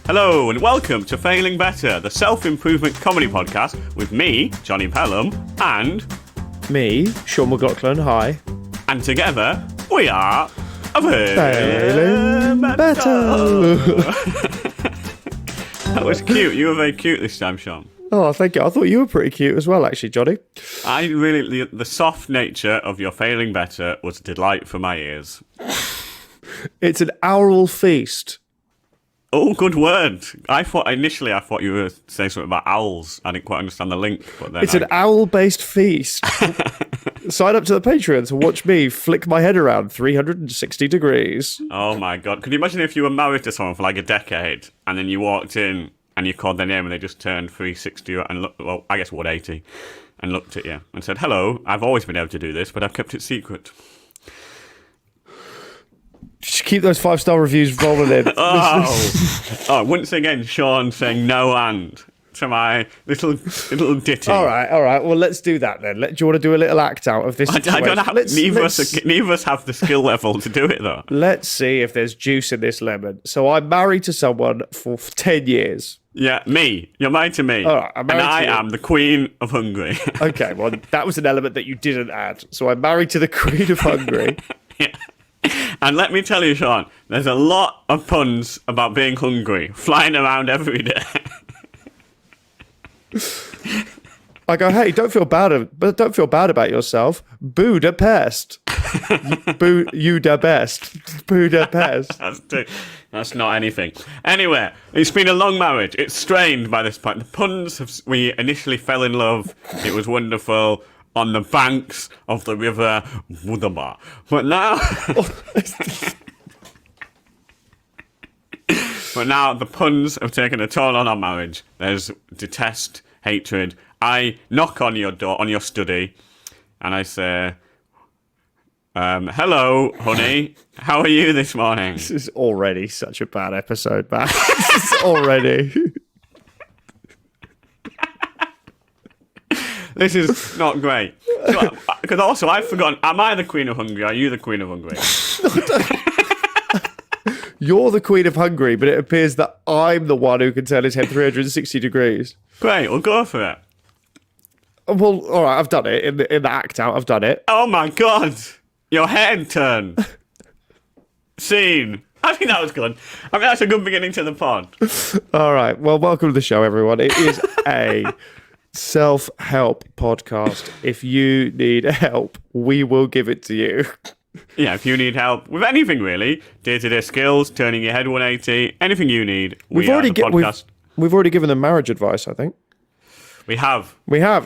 Hello and welcome to Failing Better, the self-improvement comedy podcast with me, Jonny Pelham, and... me, Sean McLaughlin, hi. And together, we are... Failing Better. That was cute. You were very cute this time, Sean. Oh, thank you. I thought you were pretty cute as well, actually, Jonny. The soft nature of your Failing Better was a delight for my ears. It's an oral feast. Oh, good word. I thought you were saying something about owls. I didn't quite understand the link. But then It's an owl-based feast. Sign up to the Patreon to watch me flick my head around 360 degrees. Oh my God. Could you imagine if you were married to someone for like a decade and then you walked in and you called their name and they just turned 360 and looked, well, I guess 180 and looked at you and said, hello, I've always been able to do this, but I've kept it secret. Just keep those 5-star reviews rolling in. I wouldn't say again Sean saying no and to my little ditty. All right. Well, let's do that then. Do you want to do a little act out of this? I don't have, neither of us have the skill level to do it, though. Let's see if there's juice in this lemon. So I'm married to someone for 10 years. Yeah, me. You're married to me. All right, I'm married and to you. I am the Queen of Hungary. Okay, well, that was an element that you didn't add. So I'm married to the Queen of Hungary. Yeah. And let me tell you, Sean, there's a lot of puns about being hungry flying around every day. I go, hey, don't feel bad about yourself. Budapest. You the best. Budapest. That's not anything. Anyway, it's been a long marriage. It's strained by this point. The puns, we initially fell in love. It was wonderful. On the banks of the river Wudaba. But now the puns have taken a toll on our marriage. There's detest, hatred. I knock on your door, on your study, and I say, hello, honey. How are you this morning? This is already such a bad episode, man. This is already... This is not great. Because also, I've forgotten, am I the Queen of Hungary? Are you the Queen of Hungary? You're the Queen of Hungary, but it appears that I'm the one who can turn his head 360 degrees. Great, we'll go for it. Well, all right, I've done it. In the act out, I've done it. Oh my God. Your head turned. Scene. I think that was good. I mean, that's a good beginning to the pod. All right, well, welcome to the show, everyone. It is a... self-help podcast. If you need help, we will give it to you. Yeah, if you need help with anything really, day-to-day skills, turning your head 180, anything you need, we've already given them marriage advice, I think. We have.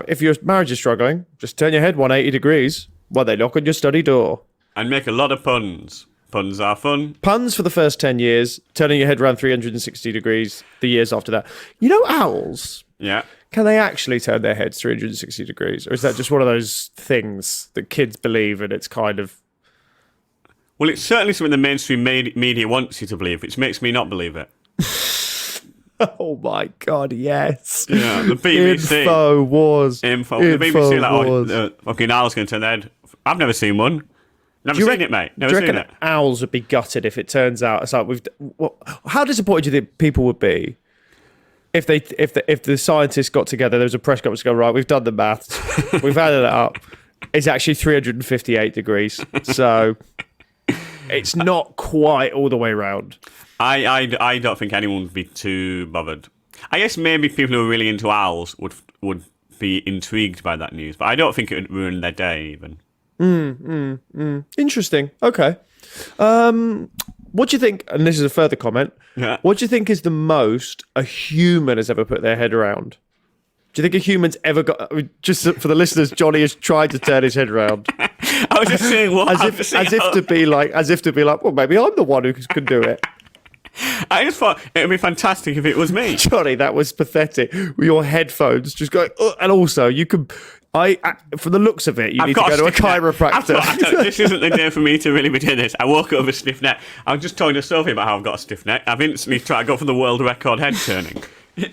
If your marriage is struggling, just turn your head 180 degrees while they knock on your study door. And make a lot of puns. Puns are fun. Puns for the first 10 years, turning your head around 360 degrees the years after that. You know owls? Yeah. Can they actually turn their heads 360 degrees? Or is that just one of those things that kids believe and it's kind of... Well, it's certainly something the mainstream media wants you to believe, which makes me not believe it. Oh my God, yes. Yeah, the BBC. Info wars. The BBC, like, fucking owl's going to turn their head. I've never seen one. Never seen it, mate. Never seen it. Owls would be gutted if it turns out it's like how disappointed do you think people would be if the scientists got together, there was a press conference to go, right, we've done the maths, we've added it up, it's actually 358 degrees, so it's not quite all the way around. I don't think anyone would be too bothered. I guess maybe people who are really into owls would be intrigued by that news, but I don't think it would ruin their day even. Interesting. Okay. What do you think, and this is a further comment, what do you think is the most a human has ever put their head around? Do you think a human's ever got, just for the listeners, Jonny has tried to turn his head around. I was just saying what? As if to be like, well, maybe I'm the one who can do it. I just thought it would be fantastic if it was me. Jonny, that was pathetic. With your headphones just going, and also you could... from the looks of it, you need to go to a chiropractor. This isn't the day for me to really be doing this. I woke up with a stiff neck. I was just talking to Sophie about how I've got a stiff neck. I've instantly tried to go for the world record head turning. I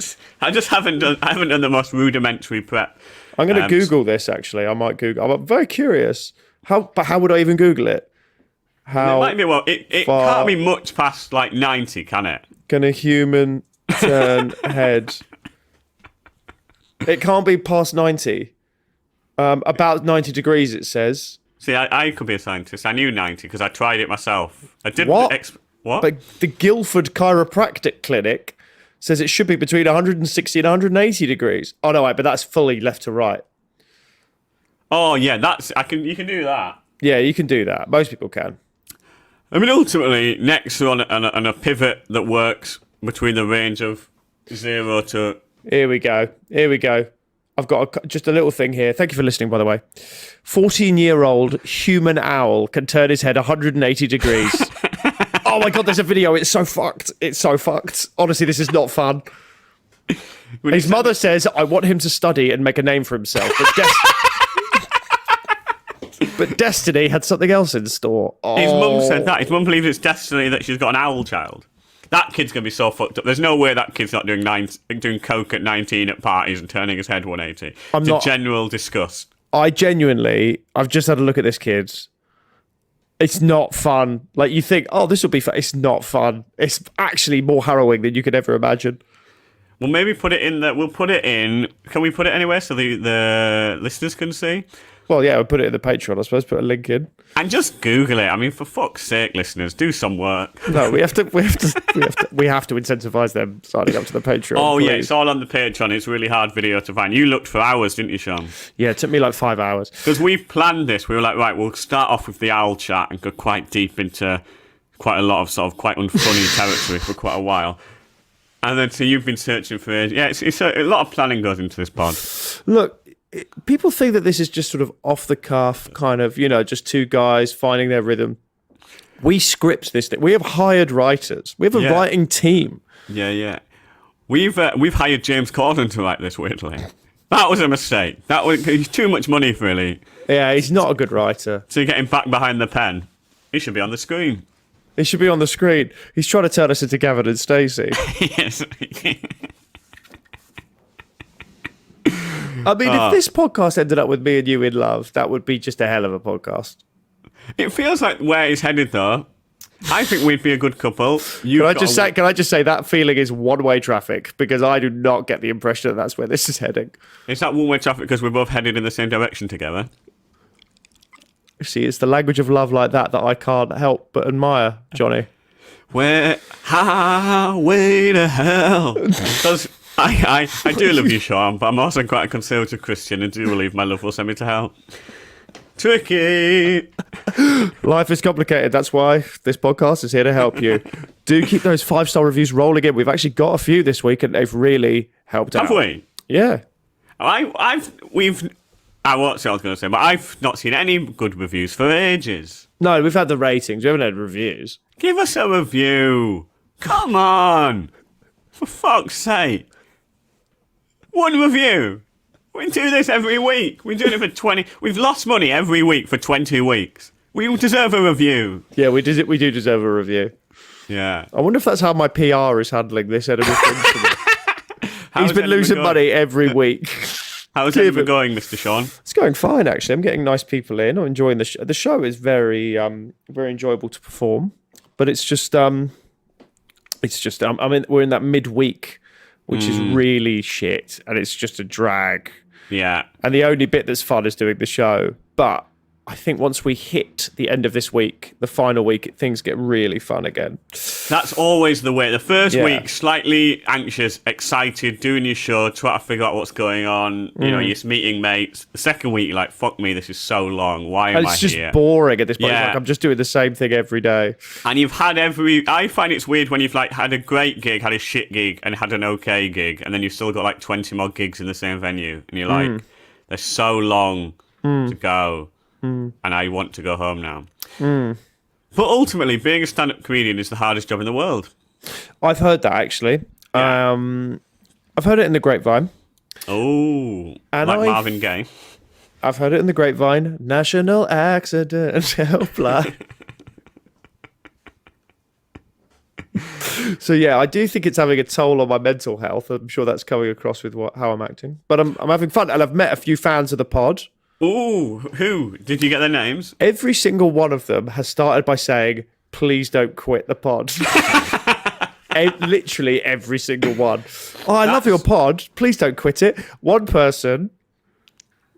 haven't done the most rudimentary prep. I'm going to Google this. Actually, I might Google. I'm very curious. How would I even Google it? It might be it can't be much past like 90, can it? Can a human turn head. It can't be past 90. About 90 degrees, it says. See, I could be a scientist. I knew 90 because I tried it myself. I didn't. What? What? But the Guildford Chiropractic Clinic says it should be between 160 and 180 degrees. Oh no, but that's fully left to right. Oh yeah, you can do that. Yeah, you can do that. Most people can. I mean, ultimately, next on a pivot that works between the range of 0 to... Here we go. I've got just a little thing here. Thank you for listening, by the way. 14-year-old human owl can turn his head 180 degrees. Oh my God, there's a video. It's so fucked. Honestly, this is not fun. His mother says, I want him to study and make a name for himself. But Destiny had something else in store. Oh. His mum said that. His mum believes it's destiny that she's got an owl child. That kid's going to be so fucked up. There's no way that kid's not doing coke at 19 at parties and turning his head 180. General disgust. I've just had a look at this kid. It's not fun. Like, you think, oh, this will be fun. It's not fun. It's actually more harrowing than you could ever imagine. Well, maybe put it in we'll put it in. Can we put it anywhere so the listeners can see? Well, yeah, we'll put it in the Patreon, I suppose, put a link in. And just Google it. I mean, for fuck's sake, listeners, do some work. No, we have to incentivize them signing up to the Patreon. Oh, please. yeah, it's all on the Patreon. It's a really hard video to find. You looked for hours, didn't you, Sean? Yeah, it took me like 5 hours. Because we planned this. We were like, right, we'll start off with the owl chat and go quite deep into quite a lot of sort of quite unfunny territory for quite a while. And then, so you've been searching for it. Yeah, it's a lot of planning goes into this pod. Look, people think that this is just sort of off the cuff, kind of, just two guys finding their rhythm. We script this thing. We have hired writers. We have a writing team. Yeah. We've hired James Corden to write this, weirdly. That was a mistake. He's too much money, really. Yeah, he's not a good writer. So you get him back behind the pen. He should be on the screen. He should be on the screen. He's trying to turn us into Gavin and Stacey. Yes. I mean, if this podcast ended up with me and you in love, that would be just a hell of a podcast. It feels like where he's headed, though. I think we'd be a good couple. Can I just say that feeling is one-way traffic, because I do not get the impression that that's where this is heading. Is that one-way traffic because we're both headed in the same direction together? See, it's the language of love like that I can't help but admire, Jonny. Highway to hell. Because I do love you, Sean, but I'm also quite a conservative Christian and do believe my love will send me to hell. Tricky. Life is complicated. That's why this podcast is here to help you. Do keep those 5-star reviews rolling in. We've actually got a few this week, and they've really helped out. Have we? Yeah. I won't say what I was going to say, but I've not seen any good reviews for ages. No, we've had the ratings. We haven't had reviews. Give us a review. Come on. For fuck's sake. One review. We do this every week. We're doing it for 20... We've lost money every week for 20 weeks. We deserve a review. Yeah, we do deserve a review. Yeah. I wonder if that's how my PR is handling this end of the thing. He's been losing money every week. How's it going, Mr. Sean? It's going fine, actually. I'm getting nice people in. I'm enjoying the show. The show is very, very enjoyable to perform, but it's just, we're in that midweek, which is really shit, and it's just a drag. Yeah. And the only bit that's fun is doing the show, but I think once we hit the end of this week, the final week, things get really fun again. That's always the way. The first week, slightly anxious, excited, doing your show, trying to figure out what's going on. You know, you're meeting mates. The second week, you're like, fuck me, this is so long. Why am I here? It's just boring at this point. Yeah. It's like I'm just doing the same thing every day. And you've had I find it's weird when you've like had a great gig, had a shit gig, and had an okay gig, and then you've still got like 20 more gigs in the same venue. And you're like, they're so long to go. And I want to go home now. But ultimately, being a stand-up comedian is the hardest job in the world. I've heard that, actually. Yeah. I've heard it in the grapevine. Oh, and like Marvin Gaye. I've heard it in the grapevine. National Accident Helpline. So yeah, I do think it's having a toll on my mental health. I'm sure that's coming across with how I'm acting. But I'm having fun, and I've met a few fans of the pod. Ooh, who? Did you get their names? Every single one of them has started by saying, please don't quit the pod. Literally every single one. Oh, I love your pod. Please don't quit it. One person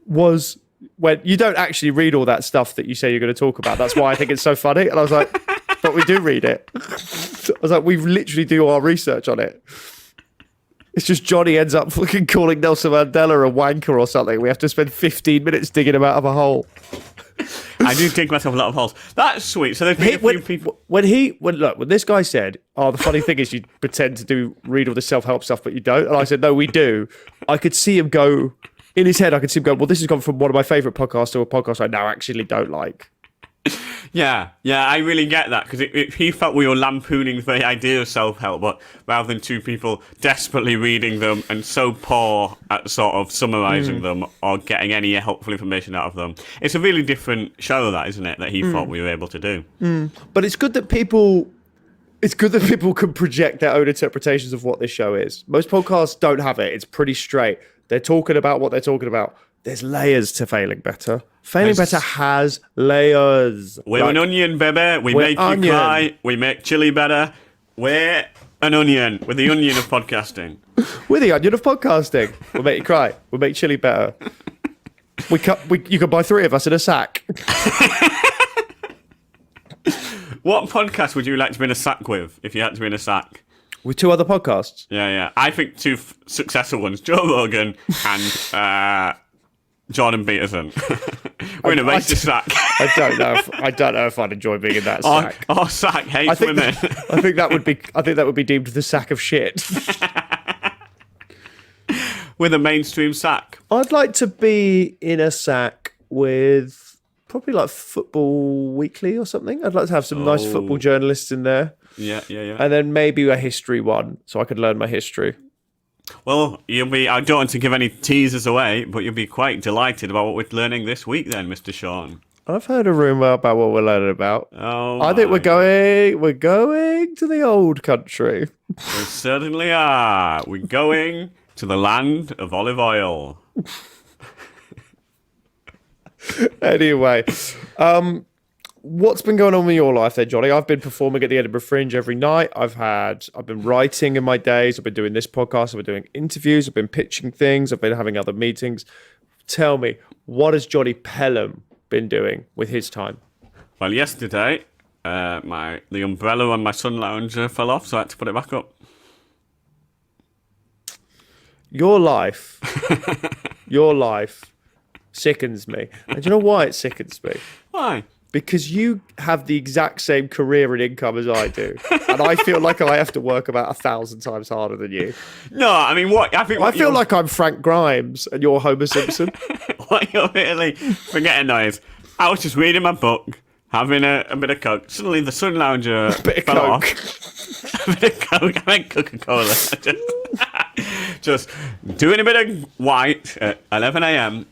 was when you don't actually read all that stuff that you say you're going to talk about. That's why I think it's so funny. And I was like, but we do read it. I was like, we literally do our research on it. It's just Jonny ends up fucking calling Nelson Mandela a wanker or something. We have to spend 15 minutes digging him out of a hole. I do dig myself a lot of holes. That's sweet. So there's been a few people. When this guy said, "Oh, the funny thing is you pretend to read all the self-help stuff, but you don't," and I said, "No, we do." I could see him go in his head. I could see him go, "Well, this has gone from one of my favorite podcasts to a podcast I now actually don't like." Yeah, I really get that, because he felt we were lampooning the very idea of self-help, but rather than two people desperately reading them and so poor at sort of summarising them or getting any helpful information out of them. It's a really different show, that, isn't it, that he thought we were able to do. But it's good that people can project their own interpretations of what this show is. Most podcasts don't have it. It's pretty straight. They're talking about what they're talking about. There's layers to Failing Better. Failing Better has layers. We're an onion, baby. We make you cry. We make chili better. We're an onion. We're the onion of podcasting. We're the onion of podcasting. We'll make you cry. We'll make chili better. You can buy 3 of us in a sack. What podcast would you like to be in a sack with, if you had to be in a sack? With 2 other podcasts? Yeah. I think 2 successful ones. Joe Rogan and Jordan Peterson. We're in a racist sack. I don't know if I'd enjoy being in that sack. Sack hates women. I think that would be deemed the sack of shit. With a mainstream sack. I'd like to be in a sack with probably like Football Weekly or something. I'd like to have some nice football journalists in there. Yeah. And then maybe a history one, so I could learn my history. Well, I don't want to give any teasers away, but you'll be quite delighted about what we're learning this week then, Mr. Sean. I've heard a rumour about what we're learning about. I think we're going to the old country. We certainly are. We're going to the land of olive oil. Anyway, what's been going on with your life there, Jonny? I've been performing at the Edinburgh Fringe every night. I've been writing in my days. I've been doing this podcast. I've been doing interviews. I've been pitching things. I've been having other meetings. Tell me, what has Jonny Pelham been doing with his time? Well, yesterday, the umbrella on my sun lounger fell off, so I had to put it back up. Your life sickens me. And do you know why it sickens me? Why? Because you have the exact same career and income as I do. And I feel like I have to work about 1,000 times harder than you. No, I mean, I feel like I'm Frank Grimes and you're Homer Simpson. What you're really forgetting now is, I was just reading my book, having a bit of Coke. Suddenly the sun lounger fell off. A bit of Coke. I meant Coca-Cola. Just doing a bit of white at 11 a.m.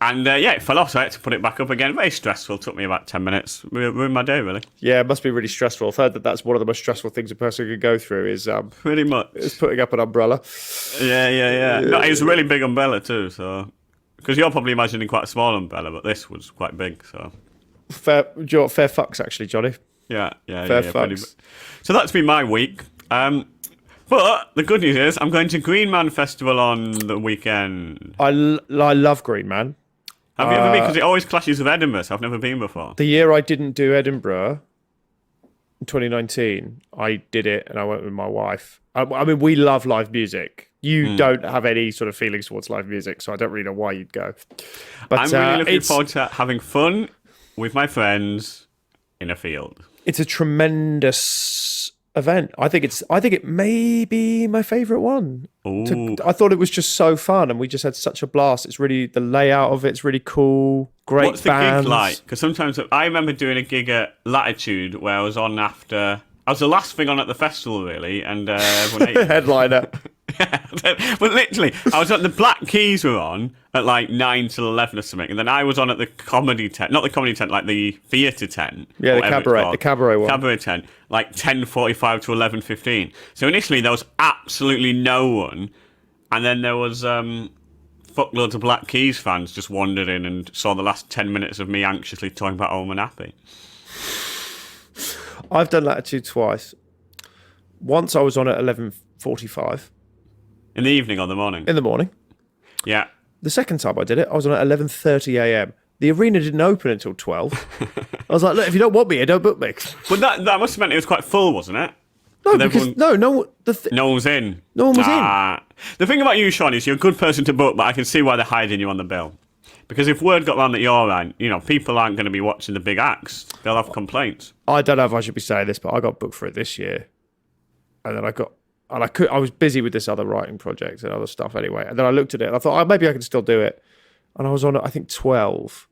And it fell off, so I had to put it back up again. Very stressful. Took me about 10 minutes. Ruined my day, really. Yeah, it must be really stressful. I've heard that's one of the most stressful things a person can go through is pretty much is putting up an umbrella. Yeah. No, it was a really big umbrella too. So because you're probably imagining quite a small umbrella, but this was quite big. So fair fucks, actually, Jonny. Yeah. Fair fucks. So that's been my week. But the good news is I'm going to Green Man Festival on the weekend. I love Green Man. Have you ever been? Because it always clashes with Edinburgh, so I've never been before. The year I didn't do Edinburgh, in 2019, I did it and I went with my wife. I mean, we love live music. You don't have any sort of feelings towards live music, so I don't really know why you'd go. But I'm really looking forward to having fun with my friends in a field. It's a tremendous event. I think it may be my favourite one. I thought it was just so fun, and we just had such a blast. It's really, the layout of it's really cool. Great What's bands. the gig like? Because sometimes I remember doing a gig at Latitude where I was on after. I was the last thing on at the festival, really, and everyone ate. Headliner. Yeah, but literally, I was at the Black Keys were on at like 9 till 11 or something, and then I was on at the comedy tent, not the comedy tent, like the theatre tent. Yeah, the cabaret one. Cabaret tent, like 10:45 to 11:15. So initially there was absolutely no one, and then there was fuckloads of Black Keys fans just wandered in and saw the last 10 minutes of me anxiously talking about Home and Happy. I've done Latitude twice. Once I was on at 11:45 In the evening or the morning? in the morning. Yeah. The second time I did it, I was on at 11:30 a.m. The arena didn't open until 12. I was like, look, if you don't want me here, don't book me. But that must have meant it was quite full, wasn't it? No, With because everyone- no one was in. No one was in. The thing about you, Sean, is you're a good person to book, but I can see why they're hiding you on the bill. Because if word got round that you're on, people aren't going to be watching the big acts. They'll have complaints. I don't know if I should be saying this, but I got booked for it this year. And then I was busy with this other writing project and other stuff anyway. And then I looked at it and I thought, maybe I can still do it. And I was on, I think, 12.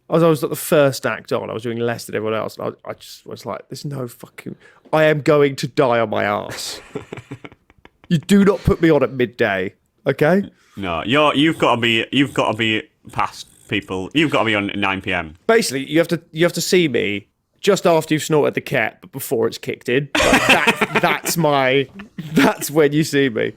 I was at the first act on. I was doing less than everyone else. And I just was like, there's no fucking... I am going to die on my ass. You do not put me on at midday, okay? No, you've got to be past people. You've got to be on 9 p.m. Basically, you have to see me just after you've snorted the cat, but before it's kicked in. Like, that's when you see me.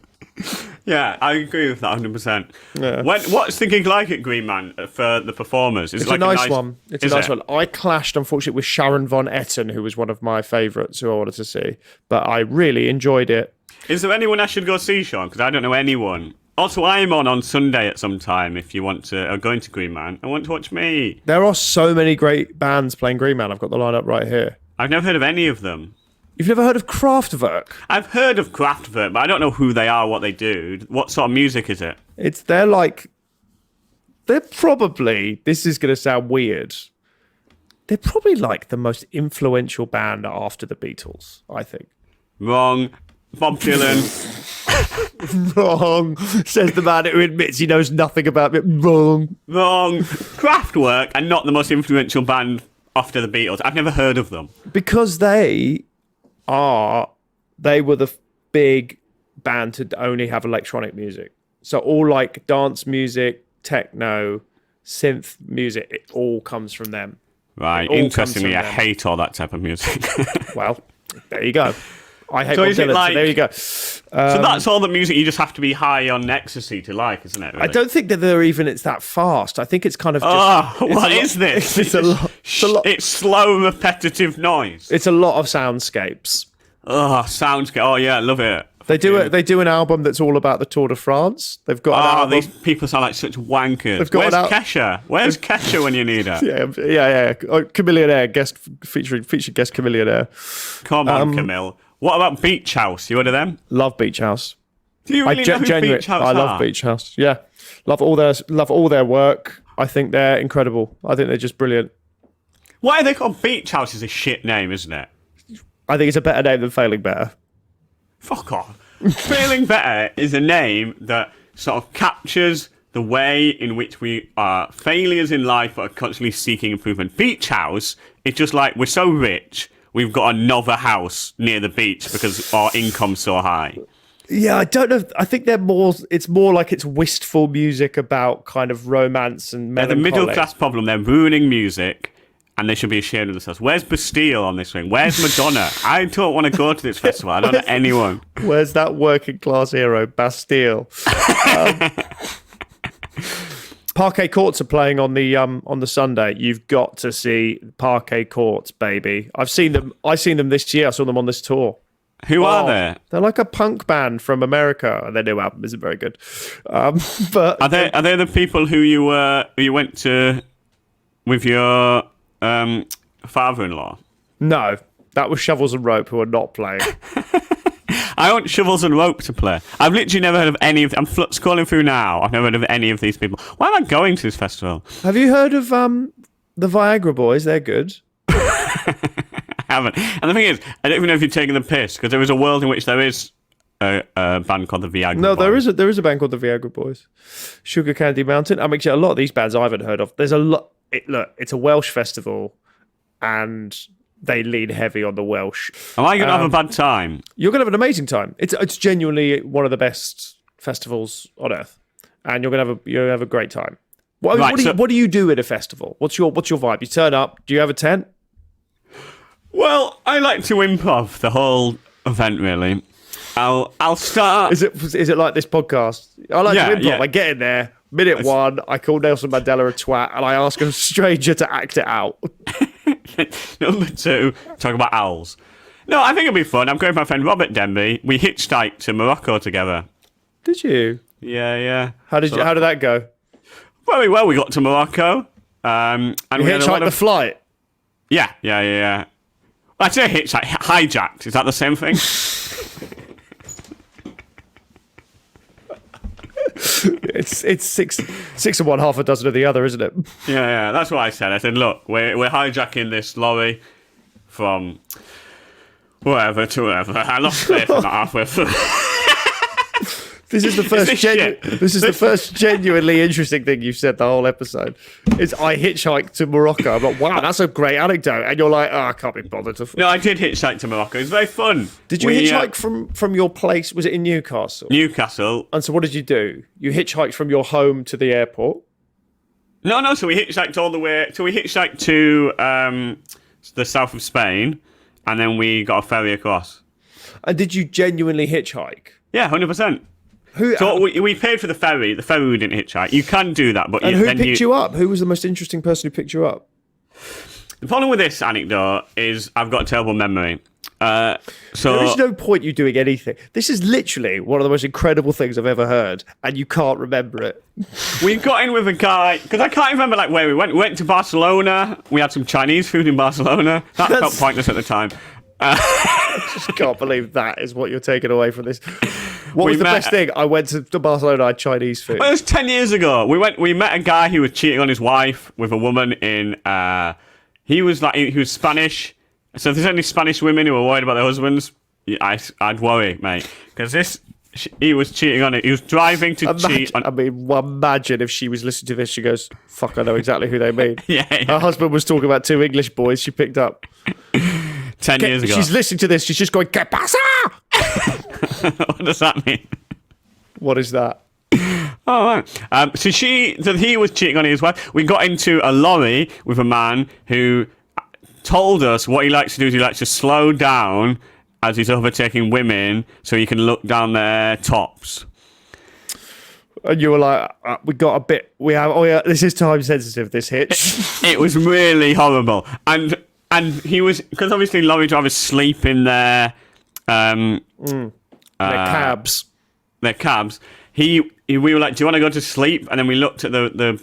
Yeah, I agree with that 100%. Yeah. What's the gig like at Green Man for the performers? It's like a nice one. It's a nice it? one. I clashed, unfortunately, with Sharon von Etten, who was one of my favourites who I wanted to see. But I really enjoyed it. Is there anyone I should go see, Sean? Because I don't know anyone. Also, I'm on Sunday at some time if you want to, or going to Green Man. I want to watch me. There are so many great bands playing Green Man. I've got the lineup right here. I've never heard of any of them. You've never heard of Kraftwerk? I've heard of Kraftwerk, but I don't know who they are, what they do. What sort of music is it? They're probably, this is going to sound weird, they're probably like the most influential band after the Beatles, I think. Wrong. Bob Dylan. Wrong, says the man who admits he knows nothing about it. Wrong. Kraftwerk are not the most influential band after the Beatles. I've never heard of them. Because they were the big band to only have electronic music. So all like dance music, techno, synth music, it all comes from them. Right. Interestingly, I hate all that type of music. Well, there you go. I hate So Bob is it Dylan, like- so there you go. So that's all the music you just have to be high on ecstasy to like, isn't it? Really? I don't think that it's that fast. I think it's kind of just... What is this? It's a lot. It's slow, repetitive noise. It's a lot of soundscapes. Soundscape. Oh, yeah, I love it. They do an album that's all about the Tour de France. They've got an album. These people sound like such wankers. They've got Where's Kesha? Where's Kesha when you need her? Yeah. Chameleon Air featured guest Chameleon Air. Come on, Camille. What about Beach House? You heard of them? Love Beach House. Do you really know who Beach House I are? love Beach House. Yeah, love all their work. I think they're incredible. I think they're just brilliant. Why are they called Beach House? Is a shit name, isn't it? I think it's a better name than Failing Better. Fuck off. Failing Better is a name that sort of captures the way in which we are failures in life but are constantly seeking improvement. Beach House is just like, we're so rich, we've got another house near the beach because our income's so high. Yeah, I don't know. I think it's more like it's wistful music about kind of romance and They're the melancholy. middle class problem. They're ruining music and they should be ashamed of themselves. Where's Bastille on this thing? Where's Madonna? I don't want to go to this festival. I don't know anyone. Where's that working class hero, Bastille? Parquet Courts are playing on the Sunday. You've got to see Parquet Courts, baby. I've seen them this year. I saw them on this tour. Who are they? They're like a punk band from America, and their new album isn't very good. But Are they the people who you went to with your father-in-law? No, that was Shovels and Rope, who are not playing. I want Shovels and Rope to play. I've literally never heard of any of... I'm scrolling through now. I've never heard of any of these people. Why am I going to this festival? Have you heard of the Viagra Boys? They're good. I haven't. And the thing is, I don't even know if you're taking the piss, because there is a world in which there is a band called the Viagra No, Boys. there is a band called the Viagra Boys. Sugar Candy Mountain. I mean, a lot of these bands I haven't heard of. There's a lot... Look, it's a Welsh festival, and they lean heavy on the Welsh. Am I going to have a bad time? You're going to have an amazing time. It's genuinely one of the best festivals on earth, and you're going to have a great time. What do you do at a festival? What's your vibe? You turn up. Do you have a tent? Well, I like to improv the whole event, really. I'll start... Is it like this podcast? I like to improv. Yeah. I get in there. Minute one, I call Nelson Mandela a twat, and I ask a stranger to act it out. Number two, talk about owls. No, I think it'll be fun. I'm going with my friend Robert Denby. We hitchhiked to Morocco together. Did you? Yeah. How did that go? Very well. We got to Morocco. And You we had a lot hitchhiked the of... flight. Yeah. I'd say hitchhike. Hijacked. Is that the same thing? It's six of one, half a dozen of the other, isn't it? Yeah. That's what I said. I said, look, we're hijacking this lorry from wherever to wherever. I lost faith in that halfway through. This is the first genuinely interesting thing you've said the whole episode. Is I hitchhiked to Morocco. I'm like, wow, that's a great anecdote. And you're like, I can't be bothered to. No, I did hitchhike to Morocco. It was very fun. Did you hitchhike from your place? Was it in Newcastle? Newcastle. And so what did you do? You hitchhiked from your home to the airport? No. So we hitchhiked all the way. So we hitchhiked to the south of Spain, and then we got a ferry across. And did you genuinely hitchhike? Yeah, 100%. So we paid for the ferry. The ferry we didn't hitchchike. You can do that, but who picked you up? Who was the most interesting person who picked you up? The problem with this anecdote is I've got a terrible memory. So there is no point you doing anything. This is literally one of the most incredible things I've ever heard, and you can't remember it. We got in with a guy because I can't remember where we went. We went to Barcelona. We had some Chinese food in Barcelona. That felt pointless at the time. I just can't believe that is what you're taking away from this. What was the best thing? I went to Barcelona, I had Chinese food. Well, it was 10 years ago. We met a guy who was cheating on his wife with a woman in... he was Spanish. So if there's any Spanish women who are worried about their husbands, I'd worry, mate. Because he was cheating on it. He was driving to cheat on... imagine if she was listening to this, she goes, fuck, I know exactly who they mean. Yeah. Her husband was talking about two English boys she picked up. 10 years ago. She's listening to this, she's just going, ¿Qué pasa? What does that mean? What is that? Oh, right. So he was cheating on his wife. We got into a lorry with a man who told us what he likes to do is he likes to slow down as he's overtaking women so he can look down their tops. And you were like, this is time sensitive, this hitch. It was really horrible. And he was, because obviously lorry drivers sleep in their... their cabs. Their cabs. We were like, do you want to go to sleep? And then we looked at the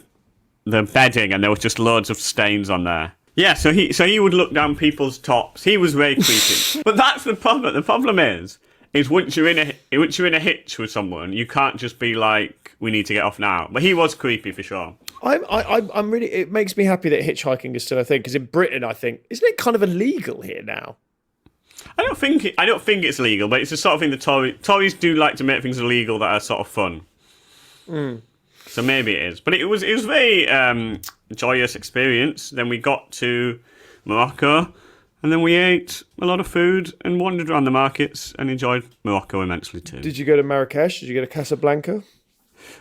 bedding and there was just loads of stains on there. Yeah, so he would look down people's tops. He was very creepy. But that's the problem. The problem is once you're in a hitch with someone, you can't just be like, we need to get off now. But he was creepy for sure. I'm really. It makes me happy that hitchhiking is still a thing because in Britain, I think, isn't it kind of illegal here now? I don't think it's legal, but it's the sort of thing the Tories do like to make things illegal that are sort of fun. So maybe it is, but it was a very joyous experience. Then we got to Morocco, and then we ate a lot of food and wandered around the markets and enjoyed Morocco immensely too. Did you go to Marrakesh? Did you go to Casablanca?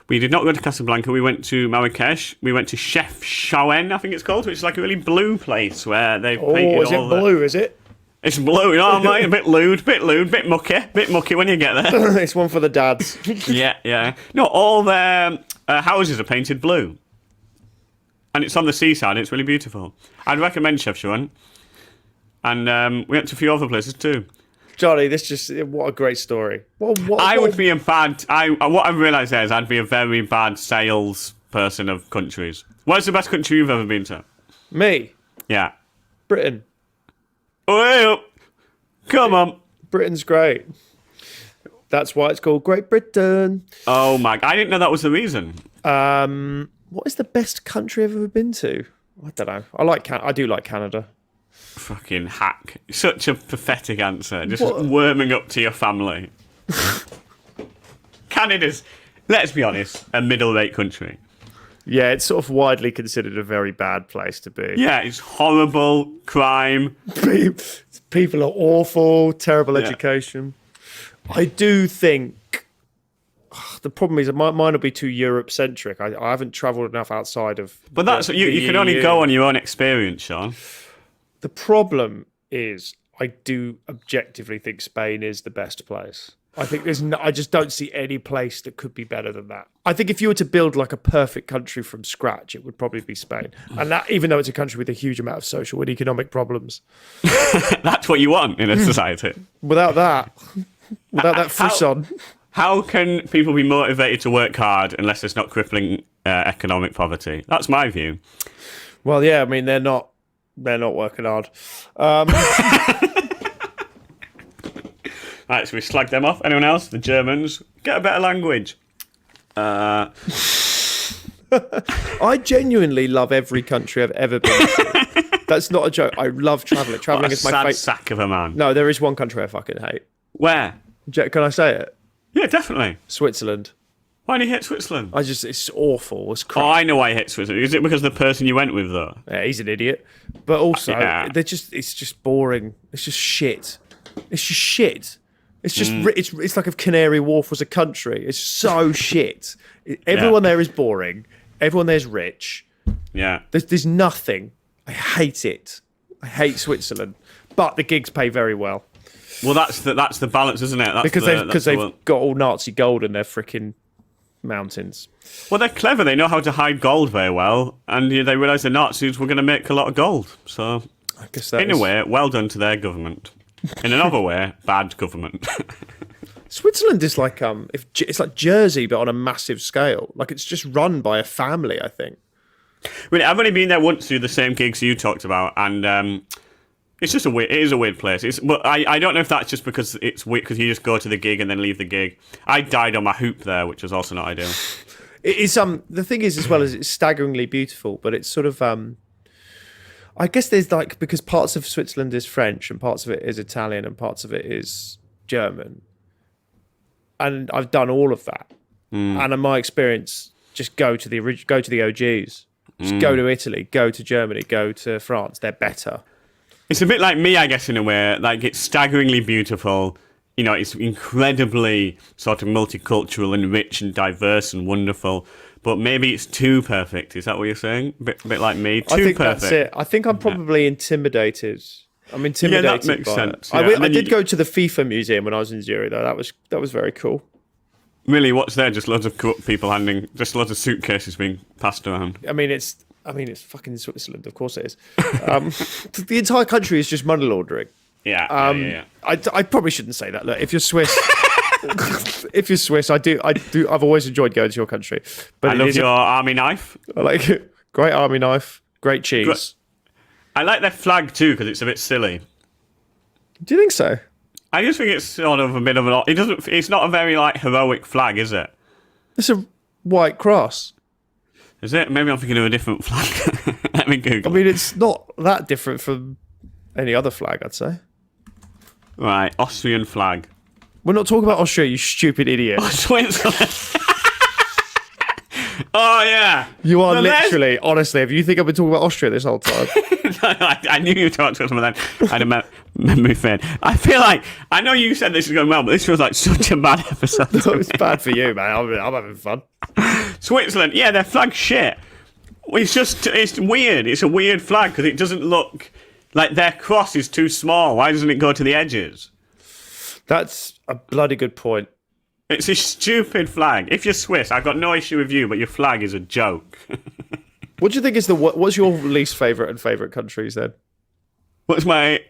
We did not go to Casablanca. We went to Marrakesh. We went to Chef Chaouen, I think it's called, which is like a really blue place where they've painted all is it blue, is it? It's blue, you know, mate. A bit lewd, bit mucky when you get there. It's one for the dads. Yeah. No, all their houses are painted blue. And it's on the seaside. It's really beautiful. I'd recommend Chef Chaouen. And we went to a few other places too. Johnny, what a great story. What I've realised is I'd be a very bad sales person of countries. What's the best country you've ever been to? Me? Yeah. Britain. Oh, come on. Britain's great. That's why it's called Great Britain. Oh my! I didn't know that was the reason. What is the best country I've ever been to? I don't know. I do like Canada. Fucking hack! Such a pathetic answer. Just worming up to your family. Canada's, let's be honest, a middle-rate country. Yeah, it's sort of widely considered a very bad place to be. Yeah, it's horrible, crime. People are awful, terrible education. I do think the problem is mine will be too Europe-centric. I haven't travelled enough outside of. But that's you can only go on your own experience, Sean. The problem is I do objectively think Spain is the best place. I think I just don't see any place that could be better than that. I think if you were to build like a perfect country from scratch, it would probably be Spain. And that, even though it's a country with a huge amount of social and economic problems. That's what you want in a society. Without that frisson. How can people be motivated to work hard unless there's not crippling economic poverty? That's my view. Well, yeah, I mean, they're not working hard. Right, so we slag them off. Anyone else? The Germans. Get a better language. I genuinely love every country I've ever been to. That's not a joke. I love travelling. Travelling is my favorite. Sack of a man. No, there is one country I fucking hate. Where? Can I say it? Yeah, definitely. Switzerland. Why do you hate Switzerland? It's awful. It's crap. Oh, I know why you hate Switzerland. Is it because of the person you went with, though? Yeah, he's an idiot. But also, Yeah. it's just boring. It's just shit. It's just shit. It's just it's like if Canary Wharf was a country. It's so shit. Everyone there is boring. Everyone there's rich. Yeah. There's nothing. I hate it. I hate Switzerland. But the gigs pay very well. Well, that's the balance, isn't it? Because they've got all Nazi gold in their freaking mountains. Well, they're clever. They know how to hide gold very well, and they realise the Nazis were going to make a lot of gold. So, I guess that in a way, well done to their government. In another way, bad government. Switzerland is like it's like Jersey, but on a massive scale. Like it's just run by a family, I think. Really, I've only been there once to do the same gigs you talked about, and it's just it is a weird place. But I don't know if that's just because it's weird because you just go to the gig and then leave the gig. I died on my hoop there, which was also not ideal. It is the thing is as well as it's staggeringly beautiful, but it's sort of I guess there's like because parts of Switzerland is French and parts of it is Italian and parts of it is German, and I've done all of that. And in my experience, just go to the OGs. Just go to Italy, go to Germany, go to France. They're better. It's a bit like me, I guess, in a way. Like, it's staggeringly beautiful. You know, it's incredibly sort of multicultural and rich and diverse and wonderful. But maybe it's too perfect. Is that what you're saying? A bit like me. Too I think perfect. that's it. I think I'm probably intimidated. I'm intimidated. Yeah, that makes by sense. It. Yeah. I did go to the FIFA museum when I was in Zurich, though. That was very cool. Really, what's there? Just loads of corrupt people just loads of suitcases being passed around. I mean, it's fucking Switzerland. Of course it is. The entire country is just money laundering. Yeah. I probably shouldn't say that. Look, if you're Swiss, I've always enjoyed going to your country. But I love your army knife. I like it. Great army knife, great cheese. I like their flag too because it's a bit silly. Do you think so? I just think it's sort of a bit of an. It's not a very like heroic flag, is it? It's a white cross. Is it? Maybe I'm thinking of a different flag. Let me Google. I mean, it's not that different from any other flag, I'd say. Right, Austrian flag. We're not talking about Austria, you stupid idiot. Oh, Switzerland. Oh, yeah. You are literally, honestly, if you think I've been talking about Austria this whole time. I knew you talked to someone then. I had a memory fade. I feel like, I know you said this is going well, but this feels like such a bad episode. No, it's bad for you, man. I'm having fun. Switzerland, yeah, their flag's shit. It's weird. It's a weird flag because it doesn't look like their cross is too small. Why doesn't it go to the edges? That's a bloody good point. It's a stupid flag. If you're Swiss, I've got no issue with you, but your flag is a joke. What do you think is what's your least favourite and favourite countries then? What's my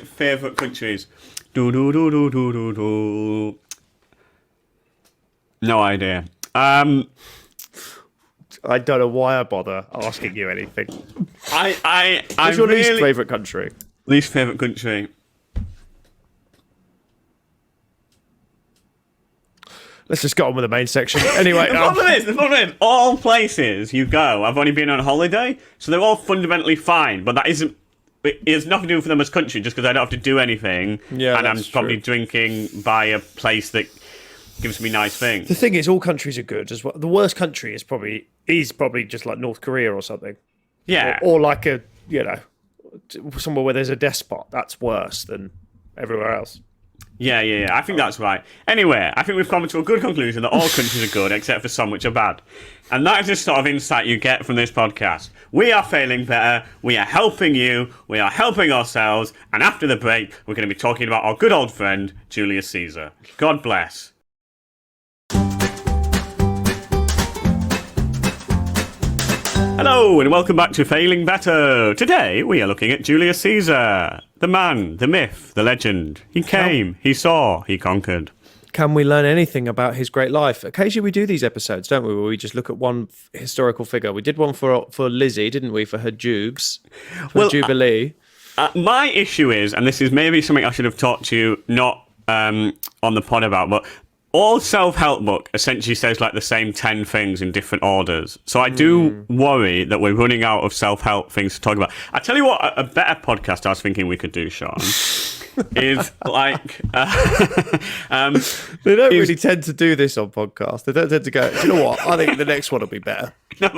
favourite countries? No idea. I don't know why I bother asking you anything. What's your least favourite country? Least favourite country. Let's just get on with the main section. Anyway, the problem is, all places you go, I've only been on holiday, so they're all fundamentally fine, but that isn't. It has nothing to do for them as country, just because I don't have to do anything, yeah, and I'm probably drinking by a place that gives me nice things. The thing is, all countries are good as well. The worst country is probably just like North Korea or something. Yeah, or like somewhere where there's a despot. That's worse than everywhere else. Yeah. I think that's right. Anyway, I think we've come to a good conclusion that all countries are good except for some which are bad. And that is the sort of insight you get from this podcast. We are failing better. We are helping you. We are helping ourselves. And after the break, we're going to be talking about our good old friend, Julius Caesar. God bless. Hello and welcome back to Failing Better. Today we are looking at Julius Caesar, the man, the myth, the legend. He came, he saw, he conquered. Can we learn anything about his great life? Occasionally we do these episodes, don't we, where we just look at one historical figure. We did one for Lizzie, didn't we, for her Jubes, for Jubilee. My issue is, and this is maybe something I should have talked to you not on the pod about, but all self-help book essentially says like the same 10 things in different orders. So I do worry that we're running out of self-help things to talk about. I tell you what, a better podcast I was thinking we could do, Sean, is like... they don't really tend to do this on podcasts. They don't tend to go, do you know what? I think the next one will be better. No,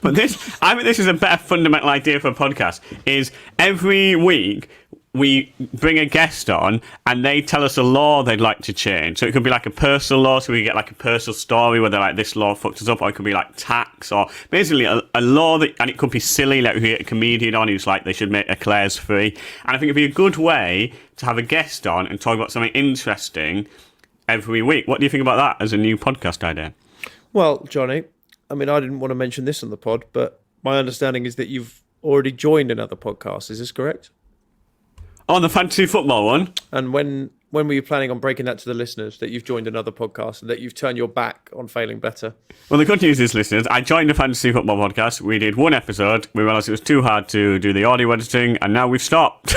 but I think this is a better fundamental idea for a podcast, is every week... we bring a guest on and they tell us a law they'd like to change. So it could be like a personal law, so we get like a personal story where they're like, this law fucked us up, or it could be like tax, or basically a law that, and it could be silly, like we get a comedian on who's like, they should make eclairs free. And I think it'd be a good way to have a guest on and talk about something interesting every week. What do you think about that as a new podcast idea? Well, Jonny, I mean, I didn't want to mention this on the pod, but my understanding is that you've already joined another podcast. Is this correct? On the fantasy football one. And when were you planning on breaking that to the listeners, that you've joined another podcast and that you've turned your back on Failing Better? Well, the good news is, listeners, I joined the fantasy football podcast. We did one episode. We realised it was too hard to do the audio editing, and now we've stopped.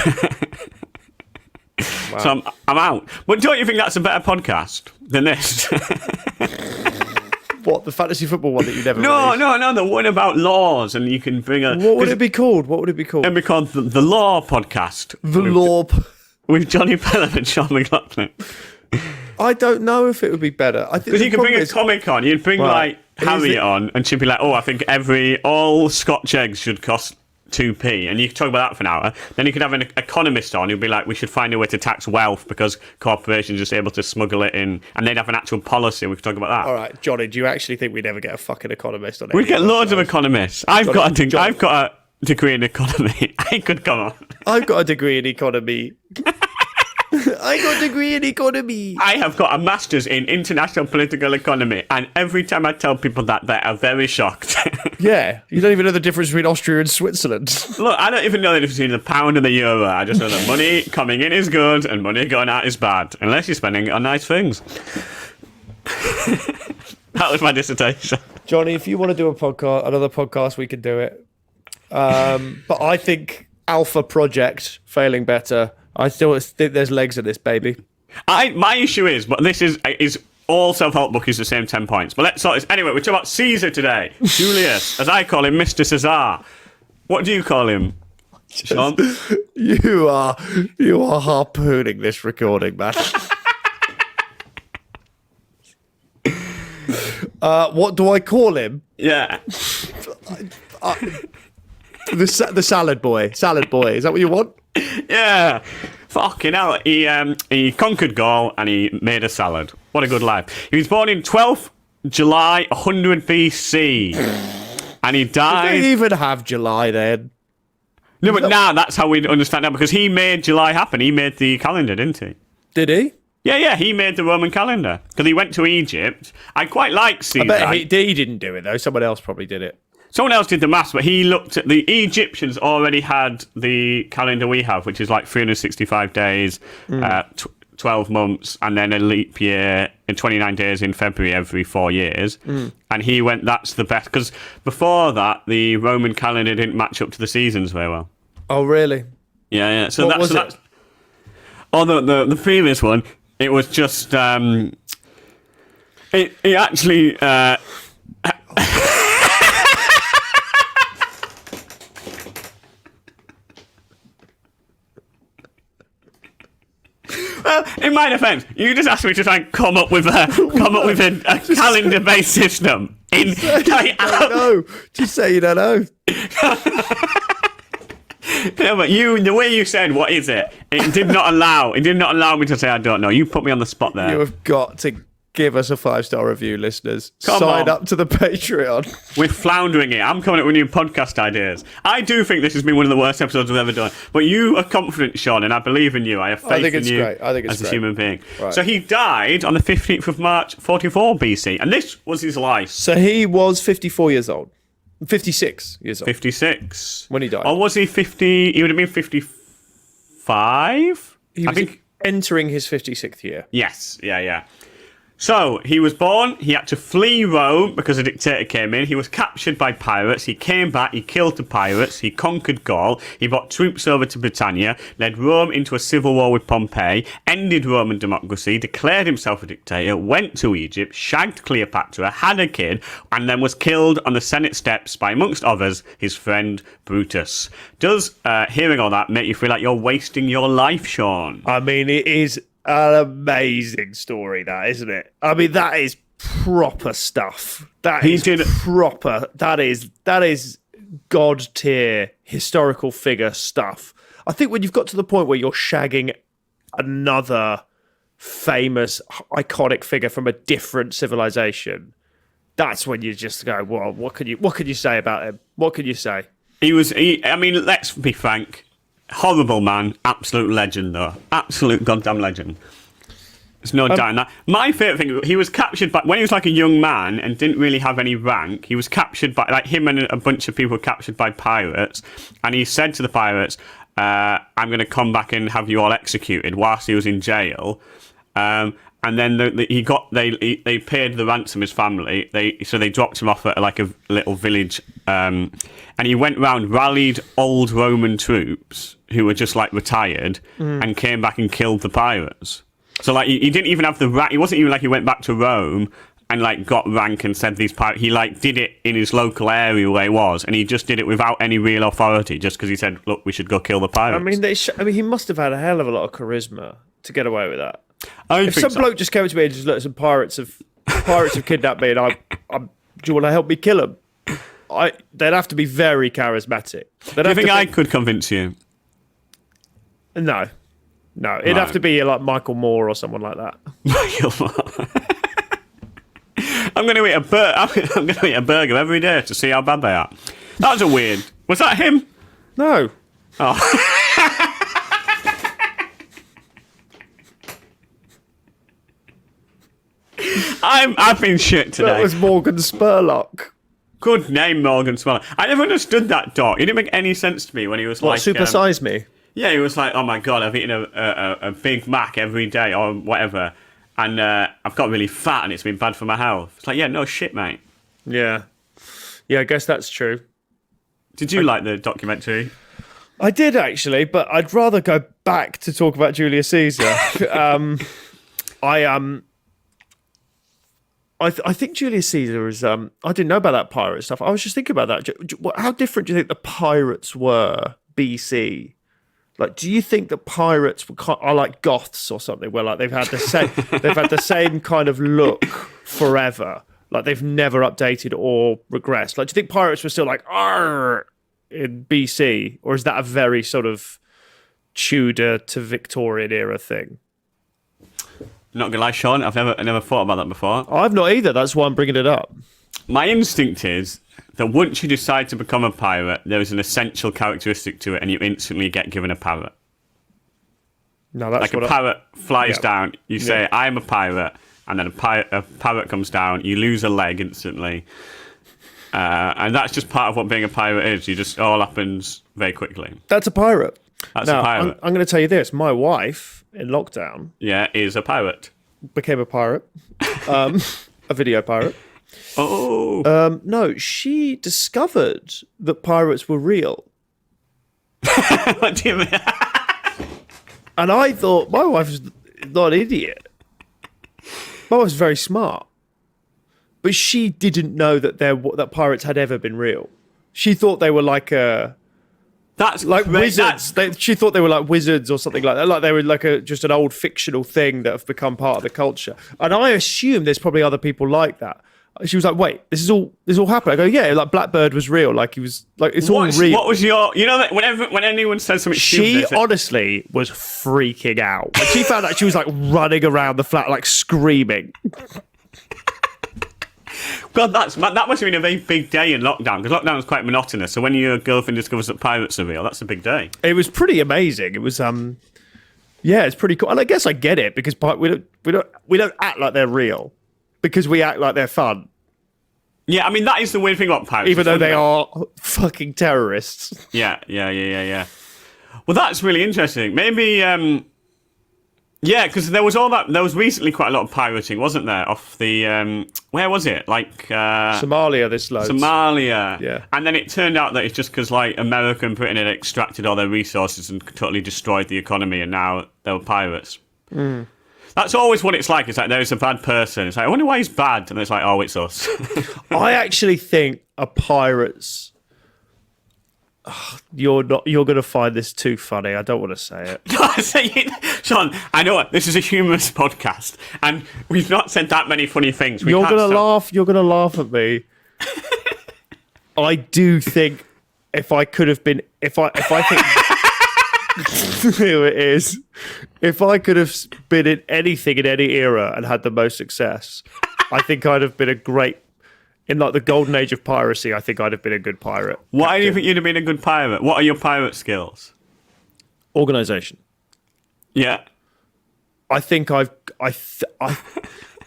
Wow. So I'm out. But don't you think that's a better podcast than this? What, the fantasy football one that you never No, released? the one about laws, and you can bring a... What would it be called? It'd be called the Law Podcast. The Law... With Johnny Pelham and Sean McLaughlin. I don't know if it would be better. Because you could bring a comic on. You'd bring, like, Harriet on, and she'd be like, I think all Scotch eggs should cost 2p, and you could talk about that for an hour. Then you could have an economist on who'd be like, we should find a way to tax wealth because corporations are just able to smuggle it in, and they'd have an actual policy, and we could talk about that. All right, Johnny, do you actually think we'd ever get a fucking economist on it? We'd get loads of economists. I've got a degree in economy. I could come on. I've got a degree in economy. I got a degree in economy. I have got a master's in international political economy, and every time I tell people that, they are very shocked. Yeah, you don't even know the difference between Austria and Switzerland. Look, I don't even know the difference between the pound and the euro. I just know that money coming in is good and money going out is bad, unless you're spending it on nice things. That was my dissertation. Johnny, if you want to do another podcast, we can do it. But I think Alpha Project, Failing Better, I still think there's legs in this, baby. My issue is, but this is all self-help book is the same 10 points. But let's sort this. Anyway, we're talking about Caesar today. Julius, as I call him, Mr. Caesar. What do you call him, Sean? You are harpooning this recording, man. What do I call him? Yeah. The salad boy. Salad boy. Is that what you want? Yeah. Fucking hell. He conquered Gaul and he made a salad. What a good life. He was born in 12th July 100 BC. And he died... Did they even have July then? No, but now that's how we understand that, because he made July happen. He made the calendar, didn't he? Did he? Yeah, he made the Roman calendar. Because he went to Egypt. I quite like Caesar. I bet he didn't do it, though. Someone else probably did it. Someone else did the maths, but he looked at the Egyptians already had the calendar we have, which is like 365 days, 12 months, and then a leap year and 29 days in February every 4 years. And he went, that's the best. Because before that, the Roman calendar didn't match up to the seasons very well. Oh, really? Yeah. So what was that's... it? Oh, the previous one, it was just... It actually... Well, in my defence, you just asked me to try and come up with a calendar-based system. Just say you don't know. No, but the way you said, what is it? It did not allow me to say I don't know. You put me on the spot there. You have got to give us a 5-star review, listeners. Come Sign on. up to the Patreon. We're floundering it. I'm coming up with new podcast ideas. I do think this has been one of the worst episodes we've ever done. But you are confident, Sean, and I believe in you. I have faith in you as a human being. Right. So he died on the 15th of March, 44 BC. And this was his life. So he was 54 years old. 56 years old. 56. When he died. Or was he 50? He would have been 55? He was entering his 56th year. Yes. Yeah. So, he was born, he had to flee Rome because a dictator came in, he was captured by pirates, he came back, he killed the pirates, he conquered Gaul, he brought troops over to Britannia, led Rome into a civil war with Pompey, ended Roman democracy, declared himself a dictator, went to Egypt, shagged Cleopatra, had a kid, and then was killed on the Senate steps by, amongst others, his friend Brutus. Does hearing all that make you feel like you're wasting your life, Sean? I mean, it is an amazing story, that, isn't it? I mean, that is proper stuff. That is God tier historical figure stuff. I think when you've got to the point where you're shagging another famous, iconic figure from a different civilization, that's when you just go, well, what could you say about him? What could you say? I mean, let's be frank. Horrible man, absolute legend though. Absolute goddamn legend. There's no doubt in that. My favourite thing, he was captured by, when he was like a young man and didn't really have any rank, he was captured by, like him and a bunch of people were captured by pirates, and he said to the pirates, I'm going to come back and have you all executed whilst he was in jail. And then they paid the ransom, his family. So they dropped him off at like a little village, and he went round, rallied old Roman troops who were just like retired, and came back and killed the pirates. So like he didn't even have the rank. It wasn't even like he went back to Rome and like got rank and said these pirates. He like did it in his local area where he was, and he just did it without any real authority, just because he said, "Look, we should go kill the pirates." I mean, he must have had a hell of a lot of charisma to get away with that. If some bloke just came to me and just looked, some pirates have kidnapped me, and do you want to help me kill them? They'd have to be very charismatic. Do you think I could convince you? No, it'd have to be like Michael Moore or someone like that. Michael Moore. I'm going to eat a burger every day to see how bad they are. That was a weird. Was that him? No. Oh. I've been shit today. That was Morgan Spurlock. Good name, Morgan Spurlock. I never understood that doc. It didn't make any sense to me when he was like... Super Size Me? Yeah, he was like, oh my God, I've eaten a Big Mac every day or whatever, and I've got really fat and it's been bad for my health. It's like, yeah, no shit, mate. Yeah, I guess that's true. Did you like the documentary? I did, actually, but I'd rather go back to talk about Julius Caesar. I think Julius Caesar is... I didn't know about that pirate stuff. I was just thinking about that. How different do you think the pirates were BC? Like, do you think that pirates are like Goths or something, where like they've had the same kind of look forever? Like they've never updated or regressed. Like, do you think pirates were still like "Arr" in BC, or is that a very sort of Tudor to Victorian era thing? Not gonna lie, Sean, I never thought about that before. I've not either. That's why I'm bringing it up. My instinct is that once you decide to become a pirate, there is an essential characteristic to it, and you instantly get given a parrot. No, that's like a parrot flies down. You say, "I'm a pirate," and then a parrot comes down. You lose a leg instantly, and that's just part of what being a pirate is. You just all happens very quickly. That's a pirate. That's a pirate. I'm going to tell you this: my wife in lockdown, is a pirate. Became a pirate, a video pirate. Oh. No, she discovered that pirates were real. What do you mean? And I thought my wife was not an idiot. My wife was very smart, but she didn't know that pirates had ever been real. She thought they were like wizards. She thought they were like wizards or something like that. Like they were like just an old fictional thing that have become part of the culture. And I assume there's probably other people like that. She was like, wait, this all happened. I go, yeah, like Blackbird was real. Like he was like, it's all real. What was your, that when anyone says something she stupid, honestly was freaking out. When she found out, she was like running around the flat, like screaming. God, that must have been a very big day in lockdown, because lockdown was quite monotonous. So when your girlfriend discovers that pirates are real, that's a big day. It was pretty amazing. It was yeah, it's pretty cool. And I guess I get it, because we don't act like they're real, because we act like they're fun. Yeah, I mean, that is the weird thing about pirates. Even though they are fucking terrorists. Yeah. Well, that's really interesting. Maybe, because there was recently quite a lot of pirating, wasn't there? Off the, where was it? Like, Somalia, this loads. Somalia. Yeah. And then it turned out that it's just because, like, America and Britain had extracted all their resources and totally destroyed the economy, and now they were pirates. Mm. That's always what it's like. It's like there's a bad person. It's like, I wonder why he's bad. And it's like, oh, it's us. I actually think a pirate's... You're going to find this too funny. I don't want to say it. Sean, I know this is a humorous podcast, and we've not said that many funny things. You're going to laugh. You're going to laugh at me. I do think if I could have been... If I think... Here it is. If I could have been in anything in any era and had the most success, I think I'd have been a great, in like the golden age of piracy, I think I'd have been a good pirate. Why do you think you'd have been a good pirate? What are your pirate skills? Organisation. Yeah. I think right,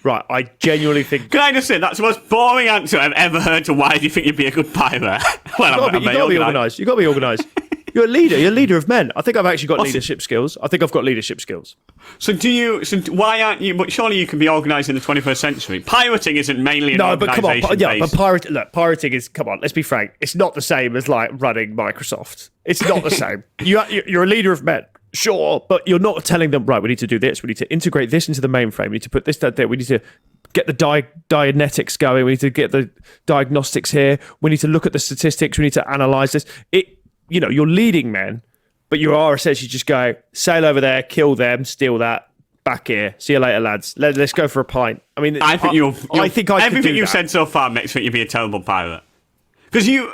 I genuinely think... Can I just say, that's the most boring answer I've ever heard to why do you think you'd be a good pirate? Well, you've got to be organised. You've got to be organised. You're a leader. You're a leader of men. I think I've actually got leadership skills. I think I've got leadership skills. So why aren't you... But surely you can be organised in the 21st century. Pirating isn't mainly an organisation. Pirating is... Come on, let's be frank. It's not the same as, like, running Microsoft. It's not the same. You're a leader of men. Sure, but you're not telling them, right, we need to do this. We need to integrate this into the mainframe. We need to put this, that, there. We need to get the dianetics going. We need to get the diagnostics here. We need to look at the statistics. We need to analyse this. You're leading men, but you are essentially just going, sail over there, kill them, steal that, back here. See you later, lads. Let's go for a pint. I mean, I think everything you've said so far makes you be a terrible pirate. Because you've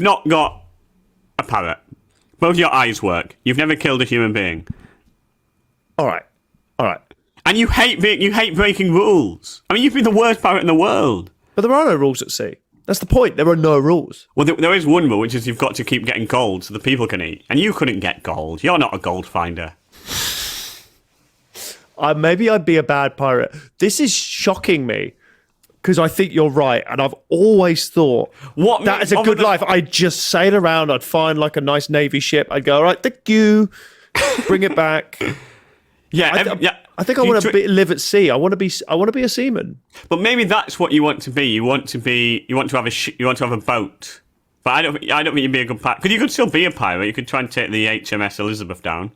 not got a parrot. Both your eyes work. You've never killed a human being. All right. And you hate breaking rules. I mean, you've been the worst pirate in the world. But there are no rules at sea. That's the point. There are no rules. Well, there is one rule, which is you've got to keep getting gold so the people can eat. And you couldn't get gold. You're not a gold finder. Maybe I'd be a bad pirate. This is shocking me because I think you're right. And I've always thought that is a good life. I'd just sail around. I'd find like a nice Navy ship. I'd go, all right, thank you. Bring it back. I think I want to live at sea. I want to be a seaman. But maybe that's what you want to be. You want to have a boat. But I don't think you'd be a good pirate. Because you could still be a pirate. You could try and take the HMS Elizabeth down.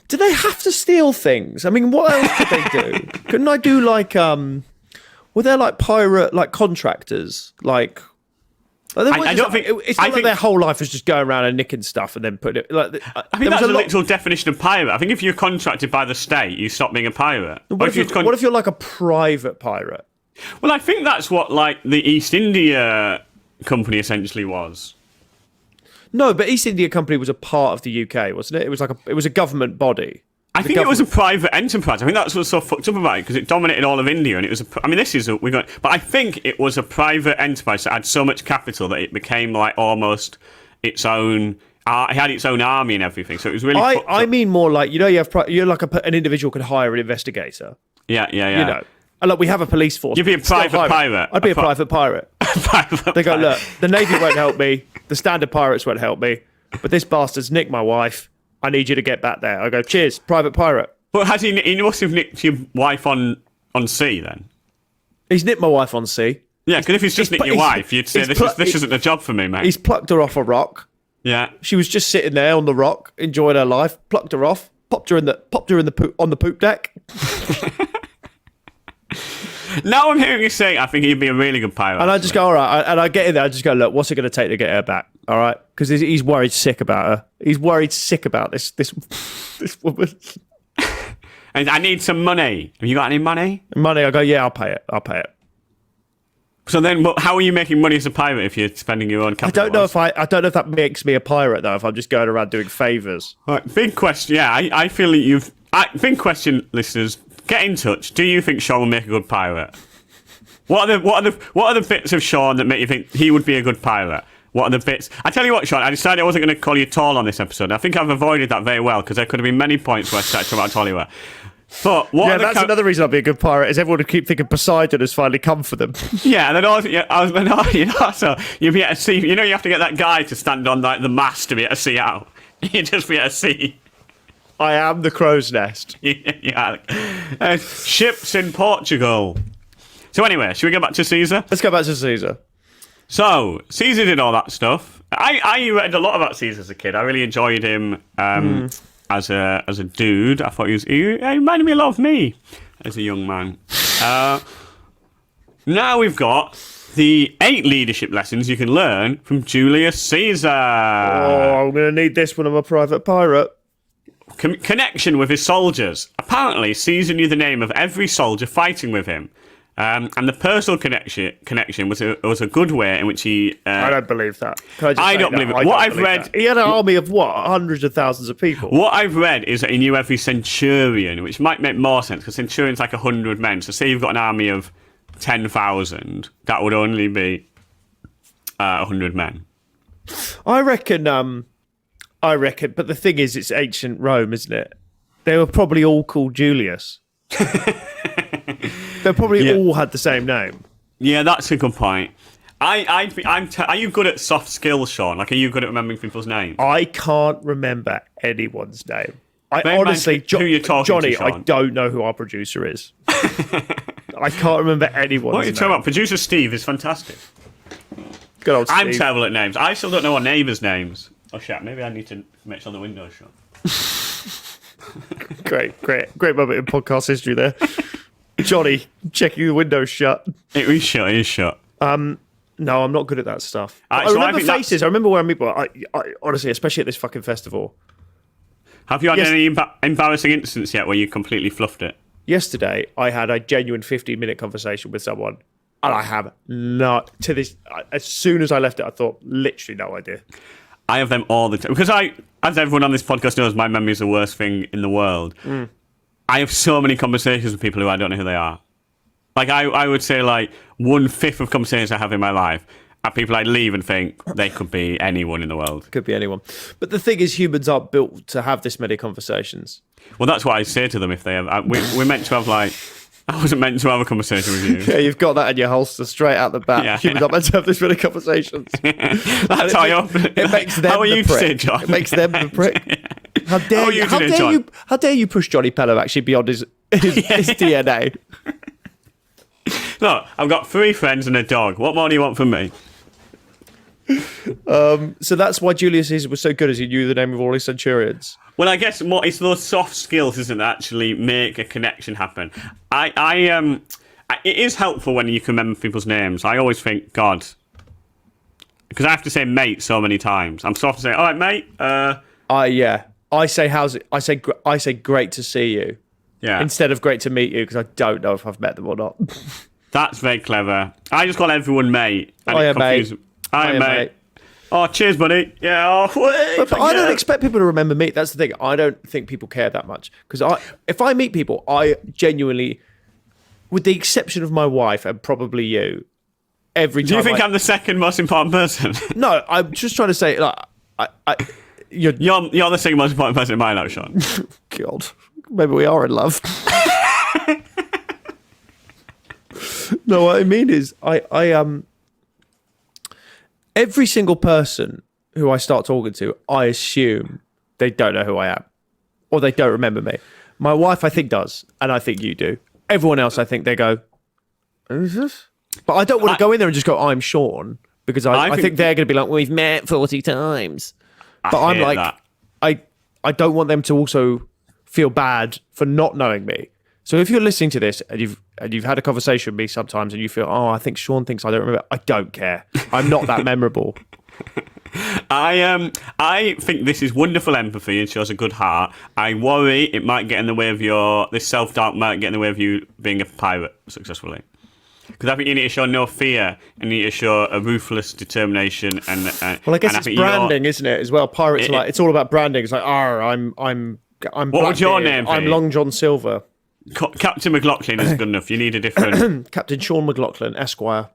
Do they have to steal things? I mean, what else could they do? Couldn't I do like were there like pirate like contractors like? I don't think it's not like their whole life is just going around and nicking stuff and then putting it. Like, I think that's a literal definition of pirate. I think if you're contracted by the state, you stop being a pirate. What if you're like a private pirate? Well, I think that's what like the East India Company essentially was. No, but East India Company was a part of the UK, wasn't it? It was a government body. I think it was a private enterprise. I think that's what's so fucked up about it because it dominated all of India, and it was. But I think it was a private enterprise that had so much capital that it became like almost its own. It had its own army and everything. So it was really. I mean more like you're like an individual could hire an investigator. Yeah. And look, we have a police force. You'd be a private pirate. I'd be a private pirate. They go, look, the Navy won't help me. The standard pirates won't help me. But this bastard's nicked my wife. I need you to get back there. I go, cheers, private pirate. But he must have nicked your wife on sea then? He's nicked my wife on sea. Yeah, because if he's just nicked your wife, you'd say, this isn't a job for me, mate. He's plucked her off a rock. Yeah. She was just sitting there on the rock, enjoying her life, plucked her off, popped her on the poop deck. Now I'm hearing you say, I think he'd be a really good pirate. And I just go, all right. And I get in there. I just go, look, what's it going to take to get her back? All right. Because he's worried sick about her. He's worried sick about this woman. And I need some money. Have you got any money? Money, I go, yeah, I'll pay it. So then, how are you making money as a pirate if you're spending your own capital? I don't know if that makes me a pirate though. If I'm just going around doing favors. Right, big question. Yeah, I feel that big question, listeners. Get in touch. Do you think Sean will make a good pirate? What are the bits of Sean that make you think he would be a good pirate? What are the bits? I tell you what, Sean. I decided I wasn't going to call you tall on this episode. I think I've avoided that very well because there could have been many points where I started talking about tall you were. But that's another reason I'll be a good pirate is everyone would keep thinking Poseidon has finally come for them. Yeah, and then also, you'll be able to see. You know, you have to get that guy to stand on like the mast to be able to see out. You just be able to see. I am the crow's nest. Yeah. Ships in Portugal. So anyway, should we go back to Caesar? Let's go back to Caesar. So Caesar did all that stuff. I read a lot about Caesar as a kid. I really enjoyed him as a dude. I thought he reminded me a lot of me as a young man. Now we've got the 8 leadership lessons you can learn from Julius Caesar. Oh, I'm going to need this when I'm a private pirate. Connection with his soldiers. Apparently, Caesar knew the name of every soldier fighting with him. And the personal connection was a good way in which he... I don't believe that. I don't believe it. What I've read... He had an army of, hundreds of thousands of people? What I've read is that he knew every centurion, which might make more sense, because centurion's like 100 men. So say you've got an army of 10,000, that would only be 100 men. I reckon, but the thing is, it's ancient Rome, isn't it? They were probably all called Julius. They probably all had the same name. Yeah, that's a good point. Are you good at soft skills, Sean? Like, are you good at remembering people's names? I can't remember anyone's name. Honestly, who you're talking Jonny, to, Sean. I don't know who our producer is. I can't remember anyone's What are you name. talking about? Producer Steve is fantastic. Good old Steve. I'm terrible at names. I still don't know our neighbours' names. Oh, shit. Maybe I need to make sure the window's shut. Great moment in podcast history there. Jonny checking the window shut. It is shut. No, I'm not good at that stuff. I So remember think faces. I remember where I'm people. I honestly, especially at this fucking festival. Have you had any embarrassing incidents yet where you completely fluffed it? Yesterday, I had a genuine 15-minute conversation with someone, and I have not to this. As soon as I left it, I thought literally no idea. I have them all the time because as everyone on this podcast knows, my memory is the worst thing in the world. I have so many conversations with people who I don't know who they are. Like, I would say, like, 1/5 of conversations I have in my life are people I leave and think they could be anyone in the world. Could be anyone. But the thing is, humans aren't built to have this many conversations. Well, that's what I say to them if they have... We're meant to have, like... I wasn't meant to have a conversation with you. Yeah, you've got that in your holster straight out the back. Humans aren't meant to have this many conversations. That's how it makes them the prick. John? It makes them the prick. How dare you push Johnny Pelham actually beyond his DNA? Look, I've got 3 friends and a dog. What more do you want from me? So that's why Julius Caesar was so good, as he knew the name of all his centurions. Well, I guess it's those soft skills, isn't it, that actually make a connection happen. It is helpful when you can remember people's names. I always think, God, because I have to say mate so many times. I'm soft to say, all right, mate. I say how's it? I say great to see you. Yeah. Instead of great to meet you, because I don't know if I've met them or not. That's very clever. I just call everyone mate. Hiya, mate. Hiya, mate. Oh, cheers, buddy. Yeah. But I don't expect people to remember me. That's the thing. I don't think people care that much. Because if I meet people, I genuinely, with the exception of my wife and probably you, every time. Do you think I'm the second most important person? No, I'm just trying to say, like, you're the second most important person in my life, Sean. God, maybe we are in love. No, what I mean is, every single person who I start talking to, I assume they don't know who I am, or they don't remember me. My wife, I think, does, and I think you do. Everyone else, I think they go, who's this? But I don't want to go in there and just go, I'm Sean, because I think they're going to be like, we've met 40 times. But I'm like, that. I don't want them to also feel bad for not knowing me. So if you're listening to this and you've had a conversation with me sometimes and you feel, I think Sean thinks I don't remember, I don't care. I'm not that memorable. I think this is wonderful empathy and shows a good heart. I worry it might get in the way of this self-doubt might get in the way of you being a pirate successfully. Because I think you need to show no fear and you need to show a ruthless determination and well, I guess it's branding, isn't it? As well, pirates are like it's all about branding. It's like, I'm what would your name be? I'm Long John Silver. Captain McLaughlin is good enough. You need a different Captain Sean McLaughlin, Esquire.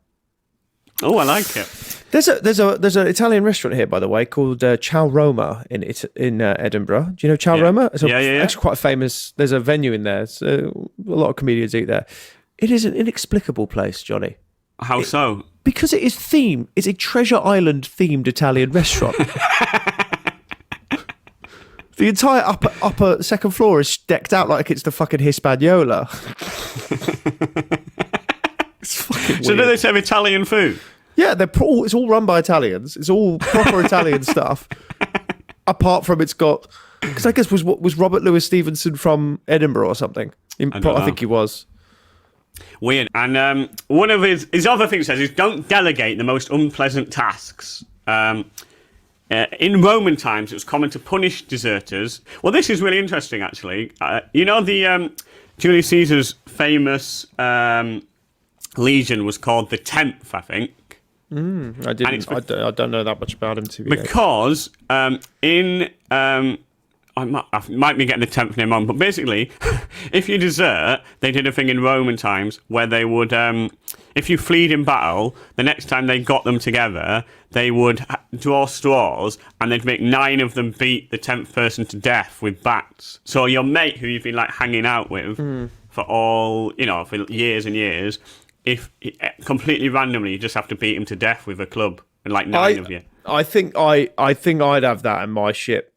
Oh, I like it. There's an Italian restaurant here, by the way, called Ciao Roma in Edinburgh. Do you know Ciao Roma? It's actually quite famous. There's a venue in there. So a lot of comedians eat there. It is an inexplicable place, Johnny. How so? Because it is themed. It's a Treasure Island themed Italian restaurant. The entire upper second floor is decked out like it's the fucking Hispaniola. It's fucking weird. So do they serve Italian food? Yeah, it's all run by Italians. It's all proper Italian stuff. Apart from it's got, because I guess was Robert Louis Stevenson from Edinburgh or something? I think he was. Weird. And one of his other things says is don't delegate the most unpleasant tasks. In Roman times, it was common to punish deserters. Well, this is really interesting, actually. You know, the Julius Caesar's famous legion was called the 10th, I think. I don't know that much about him, to be honest. Because I might be getting the 10th name wrong, but basically, if you desert, they did a thing in Roman times where they would, if you fled in battle, the next time they got them together, they would draw straws and they'd make 9 of them beat the 10th person to death with bats. So your mate, who you've been like hanging out with for for years and years, if completely randomly you just have to beat him to death with a club and like 9 of you. I think I'd have that in my ship.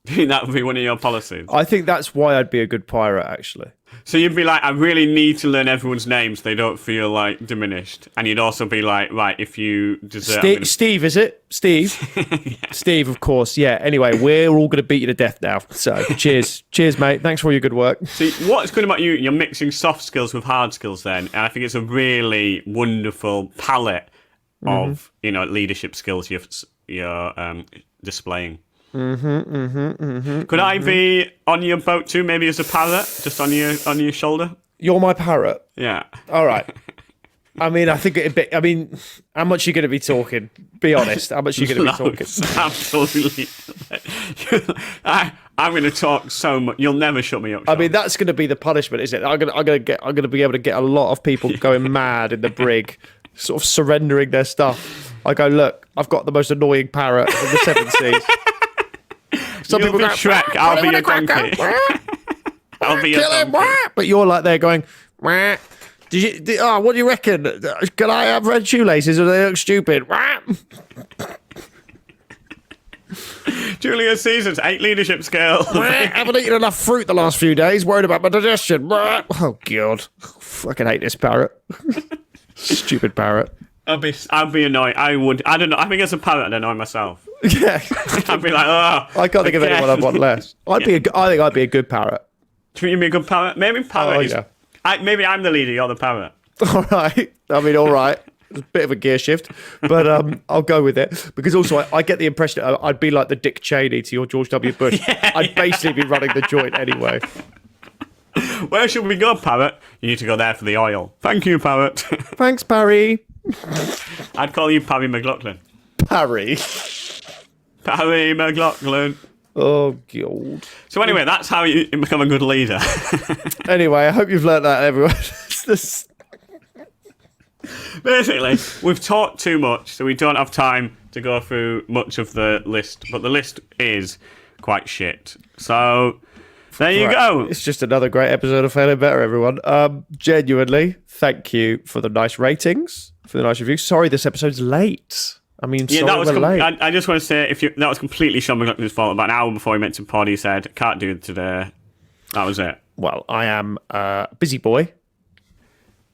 That would be one of your policies. I think that's why I'd be a good pirate, actually. So you'd be like, I really need to learn everyone's names so they don't feel like diminished. And you'd also be like, right, if you desert... Steve, is it? Steve? Yeah. Steve, of course, yeah. Anyway, we're all going to beat you to death now. So cheers. Cheers, mate. Thanks for all your good work. See, what's good about you, you're mixing soft skills with hard skills then. And I think it's a really wonderful palette of, leadership skills you're displaying. Could I be on your boat too, maybe as a parrot, just on your shoulder? You're my parrot. Yeah. All right. I mean, I think how much are you going to be talking? Be honest. How much are you going to be talking? Absolutely. I'm going to talk so much. You'll never shut me up. Sean. I mean, that's going to be the punishment, isn't it? I'm going to be able to get a lot of people going mad in the brig, sort of surrendering their stuff. I go, look, I've got the most annoying parrot in the 7 seas. Some You'll people be Shrek, I'll be your donkey. I'll be your donkey. But you're like there going, what do you reckon? Can I have red shoelaces or they look stupid? Julius Caesar's 8 leadership skills. Haven't eaten enough fruit the last few days, worried about my digestion. Oh, God. Fucking hate this parrot. Stupid parrot. I'd be annoyed. I don't know. I think as a parrot, I'd annoy myself. Yeah. I'd be like, I can't think of anyone I'd want less. I think I'd be a good parrot. Do you mean a good parrot? Maybe parrot is... Yeah. Maybe I'm the leader, you're the parrot. All right. I mean, all right. It's a bit of a gear shift, but I'll go with it. Because also, I get the impression I'd be like the Dick Cheney to your George W. Bush. I'd basically be running the joint anyway. Where should we go, parrot? You need to go there for the oil. Thank you, parrot. Thanks, Parry. I'd call you Parry McLaughlin. Parry. Parry McLaughlin. Oh, God. So anyway, that's how you become a good leader. Anyway, I hope you've learnt that, everyone. Basically, we've talked too much, so we don't have time to go through much of the list. But the list is quite shit. So there you go. It's just another great episode of Failing Better, everyone. Genuinely, thank you for the nice ratings, for the nice reviews. Sorry this episode's late. I mean, yeah, that was late. I just want to say, that was completely Sean McLaughlin's fault. About an hour before he went to pod, he said, "Can't do it today." That was it. Well, I am a busy boy.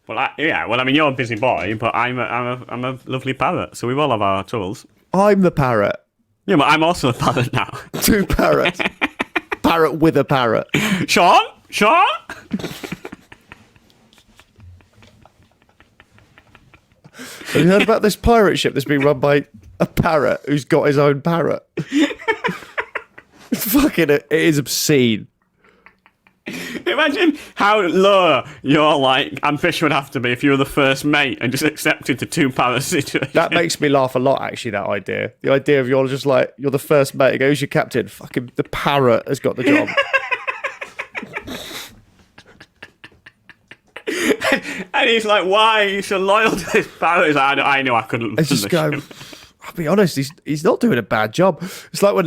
Well, I mean, you're a busy boy, but I'm a lovely parrot, so we all have our tools. I'm the parrot. Yeah, but I'm also a parrot now. 2 parrots. Parrot with a parrot. Sean? Have you heard about this pirate ship that's being run by a parrot who's got his own parrot. It is obscene. Imagine how low your like ambition would have to be if you were the first mate and just accepted the two parrot situation. That makes me laugh a lot, actually, that idea. The idea of you're just like, you're the first mate, you go, who's your captain? Fucking the parrot has got the job. And he's like, why are you so loyal to this parrot? He's like, I know I couldn't. I just go, I'll be honest, he's not doing a bad job. It's like when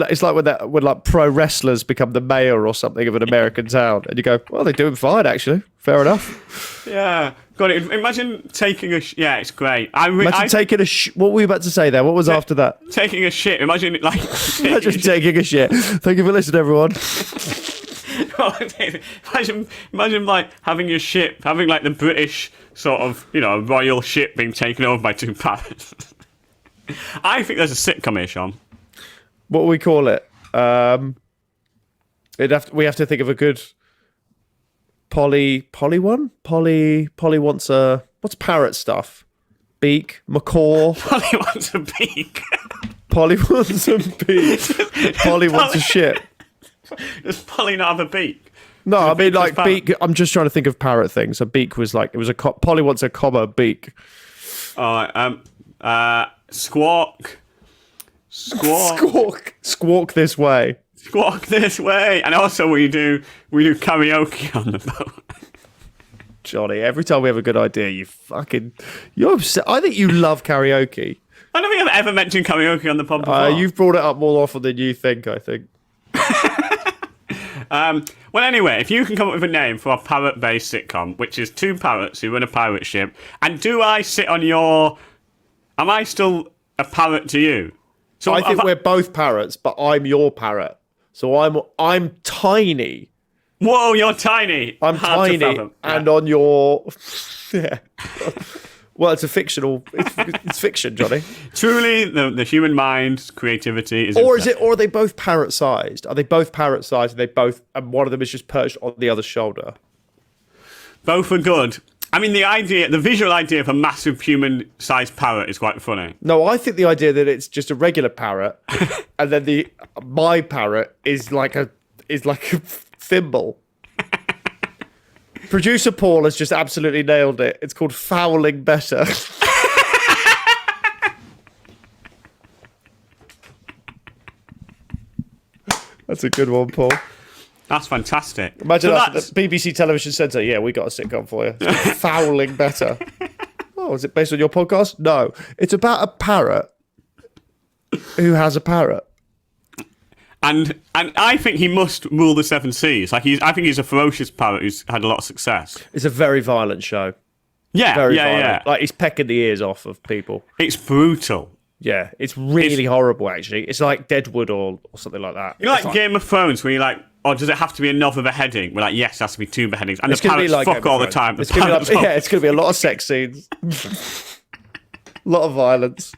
like pro wrestlers become the mayor or something of an American town, and you go, well, they're doing fine actually. Fair enough. Yeah, got it. Imagine taking a yeah, it's great. Imagine taking a what were you about to say there? What was after that? Taking a shit. Imagine it like imagine taking a shit. Thank you for listening, everyone. imagine like having your ship, having like the British sort of royal ship being taken over by two parrots. I think there's a sitcom here, Sean. What will we call it? We have to think of a good Polly one. Polly wants a what's parrot stuff? Beak, macaw. Polly wants a beak. Polly wants a beak. Polly wants a shit. Does Polly not have a beak? No, I mean like beak. I'm just trying to think of parrot things. A beak was like it was a Polly wants a comma beak. Squawk this way. Squawk this way. And also we do karaoke on the boat. Jonny, every time we have a good idea, you're upset. I think you love karaoke. I don't think I've ever mentioned karaoke on the pod before. You've brought it up more often than you think, I think. Well, anyway, if you can come up with a name for a parrot-based sitcom, which is two parrots who run a pirate ship, and do I sit on your... Am I still a parrot to you? So I think we're both parrots, but I'm your parrot. So I'm tiny. Whoa, you're tiny. I'm tiny, and on your... Yeah. Well, it's a fictional... It's fiction, Jonny. Truly, the human mind's creativity is... Or are they both parrot-sized? Are they both parrot-sized, and one of them is just perched on the other's shoulder? Both are good. I mean, the visual idea of a massive human-sized parrot is quite funny. No, I think the idea that it's just a regular parrot, and then my parrot is like a thimble. Producer Paul has just absolutely nailed it. It's called fouling better. That's a good one, Paul. That's fantastic. Imagine us at the BBC Television Centre. Yeah, we got a sitcom for you. Fouling better. Oh, is it based on your podcast? No. It's about a parrot who has a parrot. And I think he must rule the seven seas. I think he's a ferocious parrot who's had a lot of success. It's a very violent show. Yeah, very violent. Yeah. Like he's pecking the ears off of people. It's brutal. Yeah, it's really horrible. Actually, it's like Deadwood or something like that. You know, like Game of Thrones, where you're like, oh, does it have to be another beheading? We're like, yes, it has to be two beheadings, and the parrots fuck all the time. It's going to be a lot of sex scenes, a lot of violence.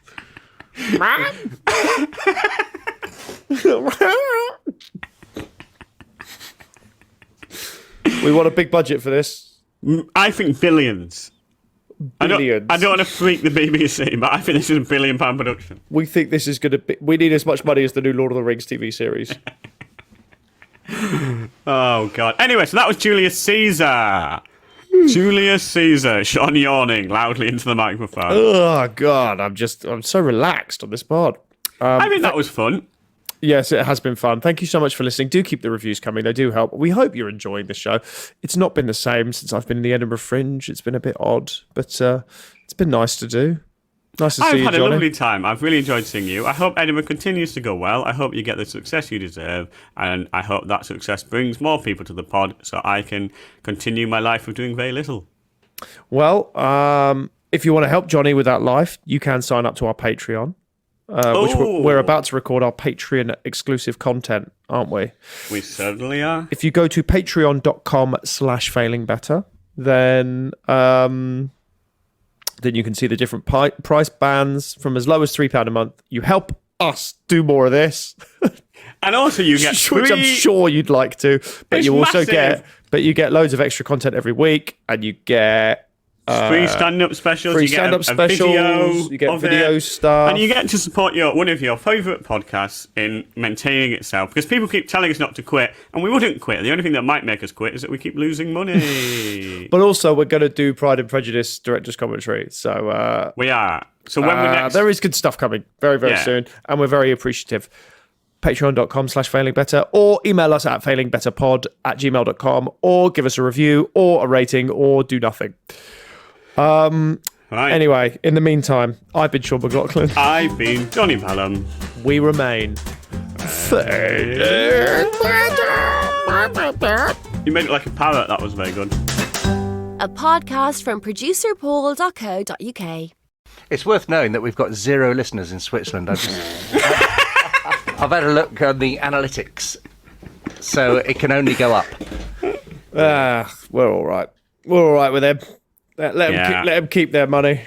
We want a big budget for this. I think billions. Billions. I don't want to freak the BBC, but I think this is a £1 billion production. We think this is going to be... We need as much money as the new Lord of the Rings TV series. Oh, God. Anyway, so that was Julius Caesar. Julius Caesar. Sean yawning loudly into the microphone. Oh, God. I'm so relaxed on this pod. I think that was fun. Yes, it has been fun. Thank you so much for listening. Do keep the reviews coming. They do help. We hope you're enjoying the show. It's not been the same since I've been in the Edinburgh Fringe. It's been a bit odd, but it's been nice to do. Nice to see you, Jonny. I've had a lovely time. I've really enjoyed seeing you. I hope Edinburgh continues to go well. I hope you get the success you deserve, and I hope that success brings more people to the pod so I can continue my life of doing very little. Well, if you want to help Jonny with that life, you can sign up to our Patreon. Which we're about to record our Patreon exclusive content, aren't we? We certainly are. If you go to patreon.com/failingbetter, then you can see the different price bands from as low as £3 a month. You help us do more of this. And also you get which I'm sure you'd like to, but it's you also massive. get loads of extra content every week, and you get free stand-up specials. Free you get stand-up a specials. video You get of video it, stuff. and you get to support one of your favourite podcasts in maintaining itself. Because people keep telling us not to quit, and we wouldn't quit. The only thing that might make us quit is that we keep losing money. But also, we're going to do Pride and Prejudice director's commentary. So We are. So when we next... there is good stuff coming very, very soon, and we're very appreciative. Patreon.com/failingbetter, or email us at failingbetterpod@gmail.com, or give us a review or a rating, or do nothing. Right. Anyway, in the meantime, I've been Sean McLaughlin. I've been Jonny Pelham. We remain Failing Better. You made it like a parrot. That was very good. A podcast from producerpaul.co.uk. It's worth knowing that we've got 0 listeners in Switzerland. I've had a look on the analytics, so it can only go up. We're all right. We're all right with them. Let them keep their money.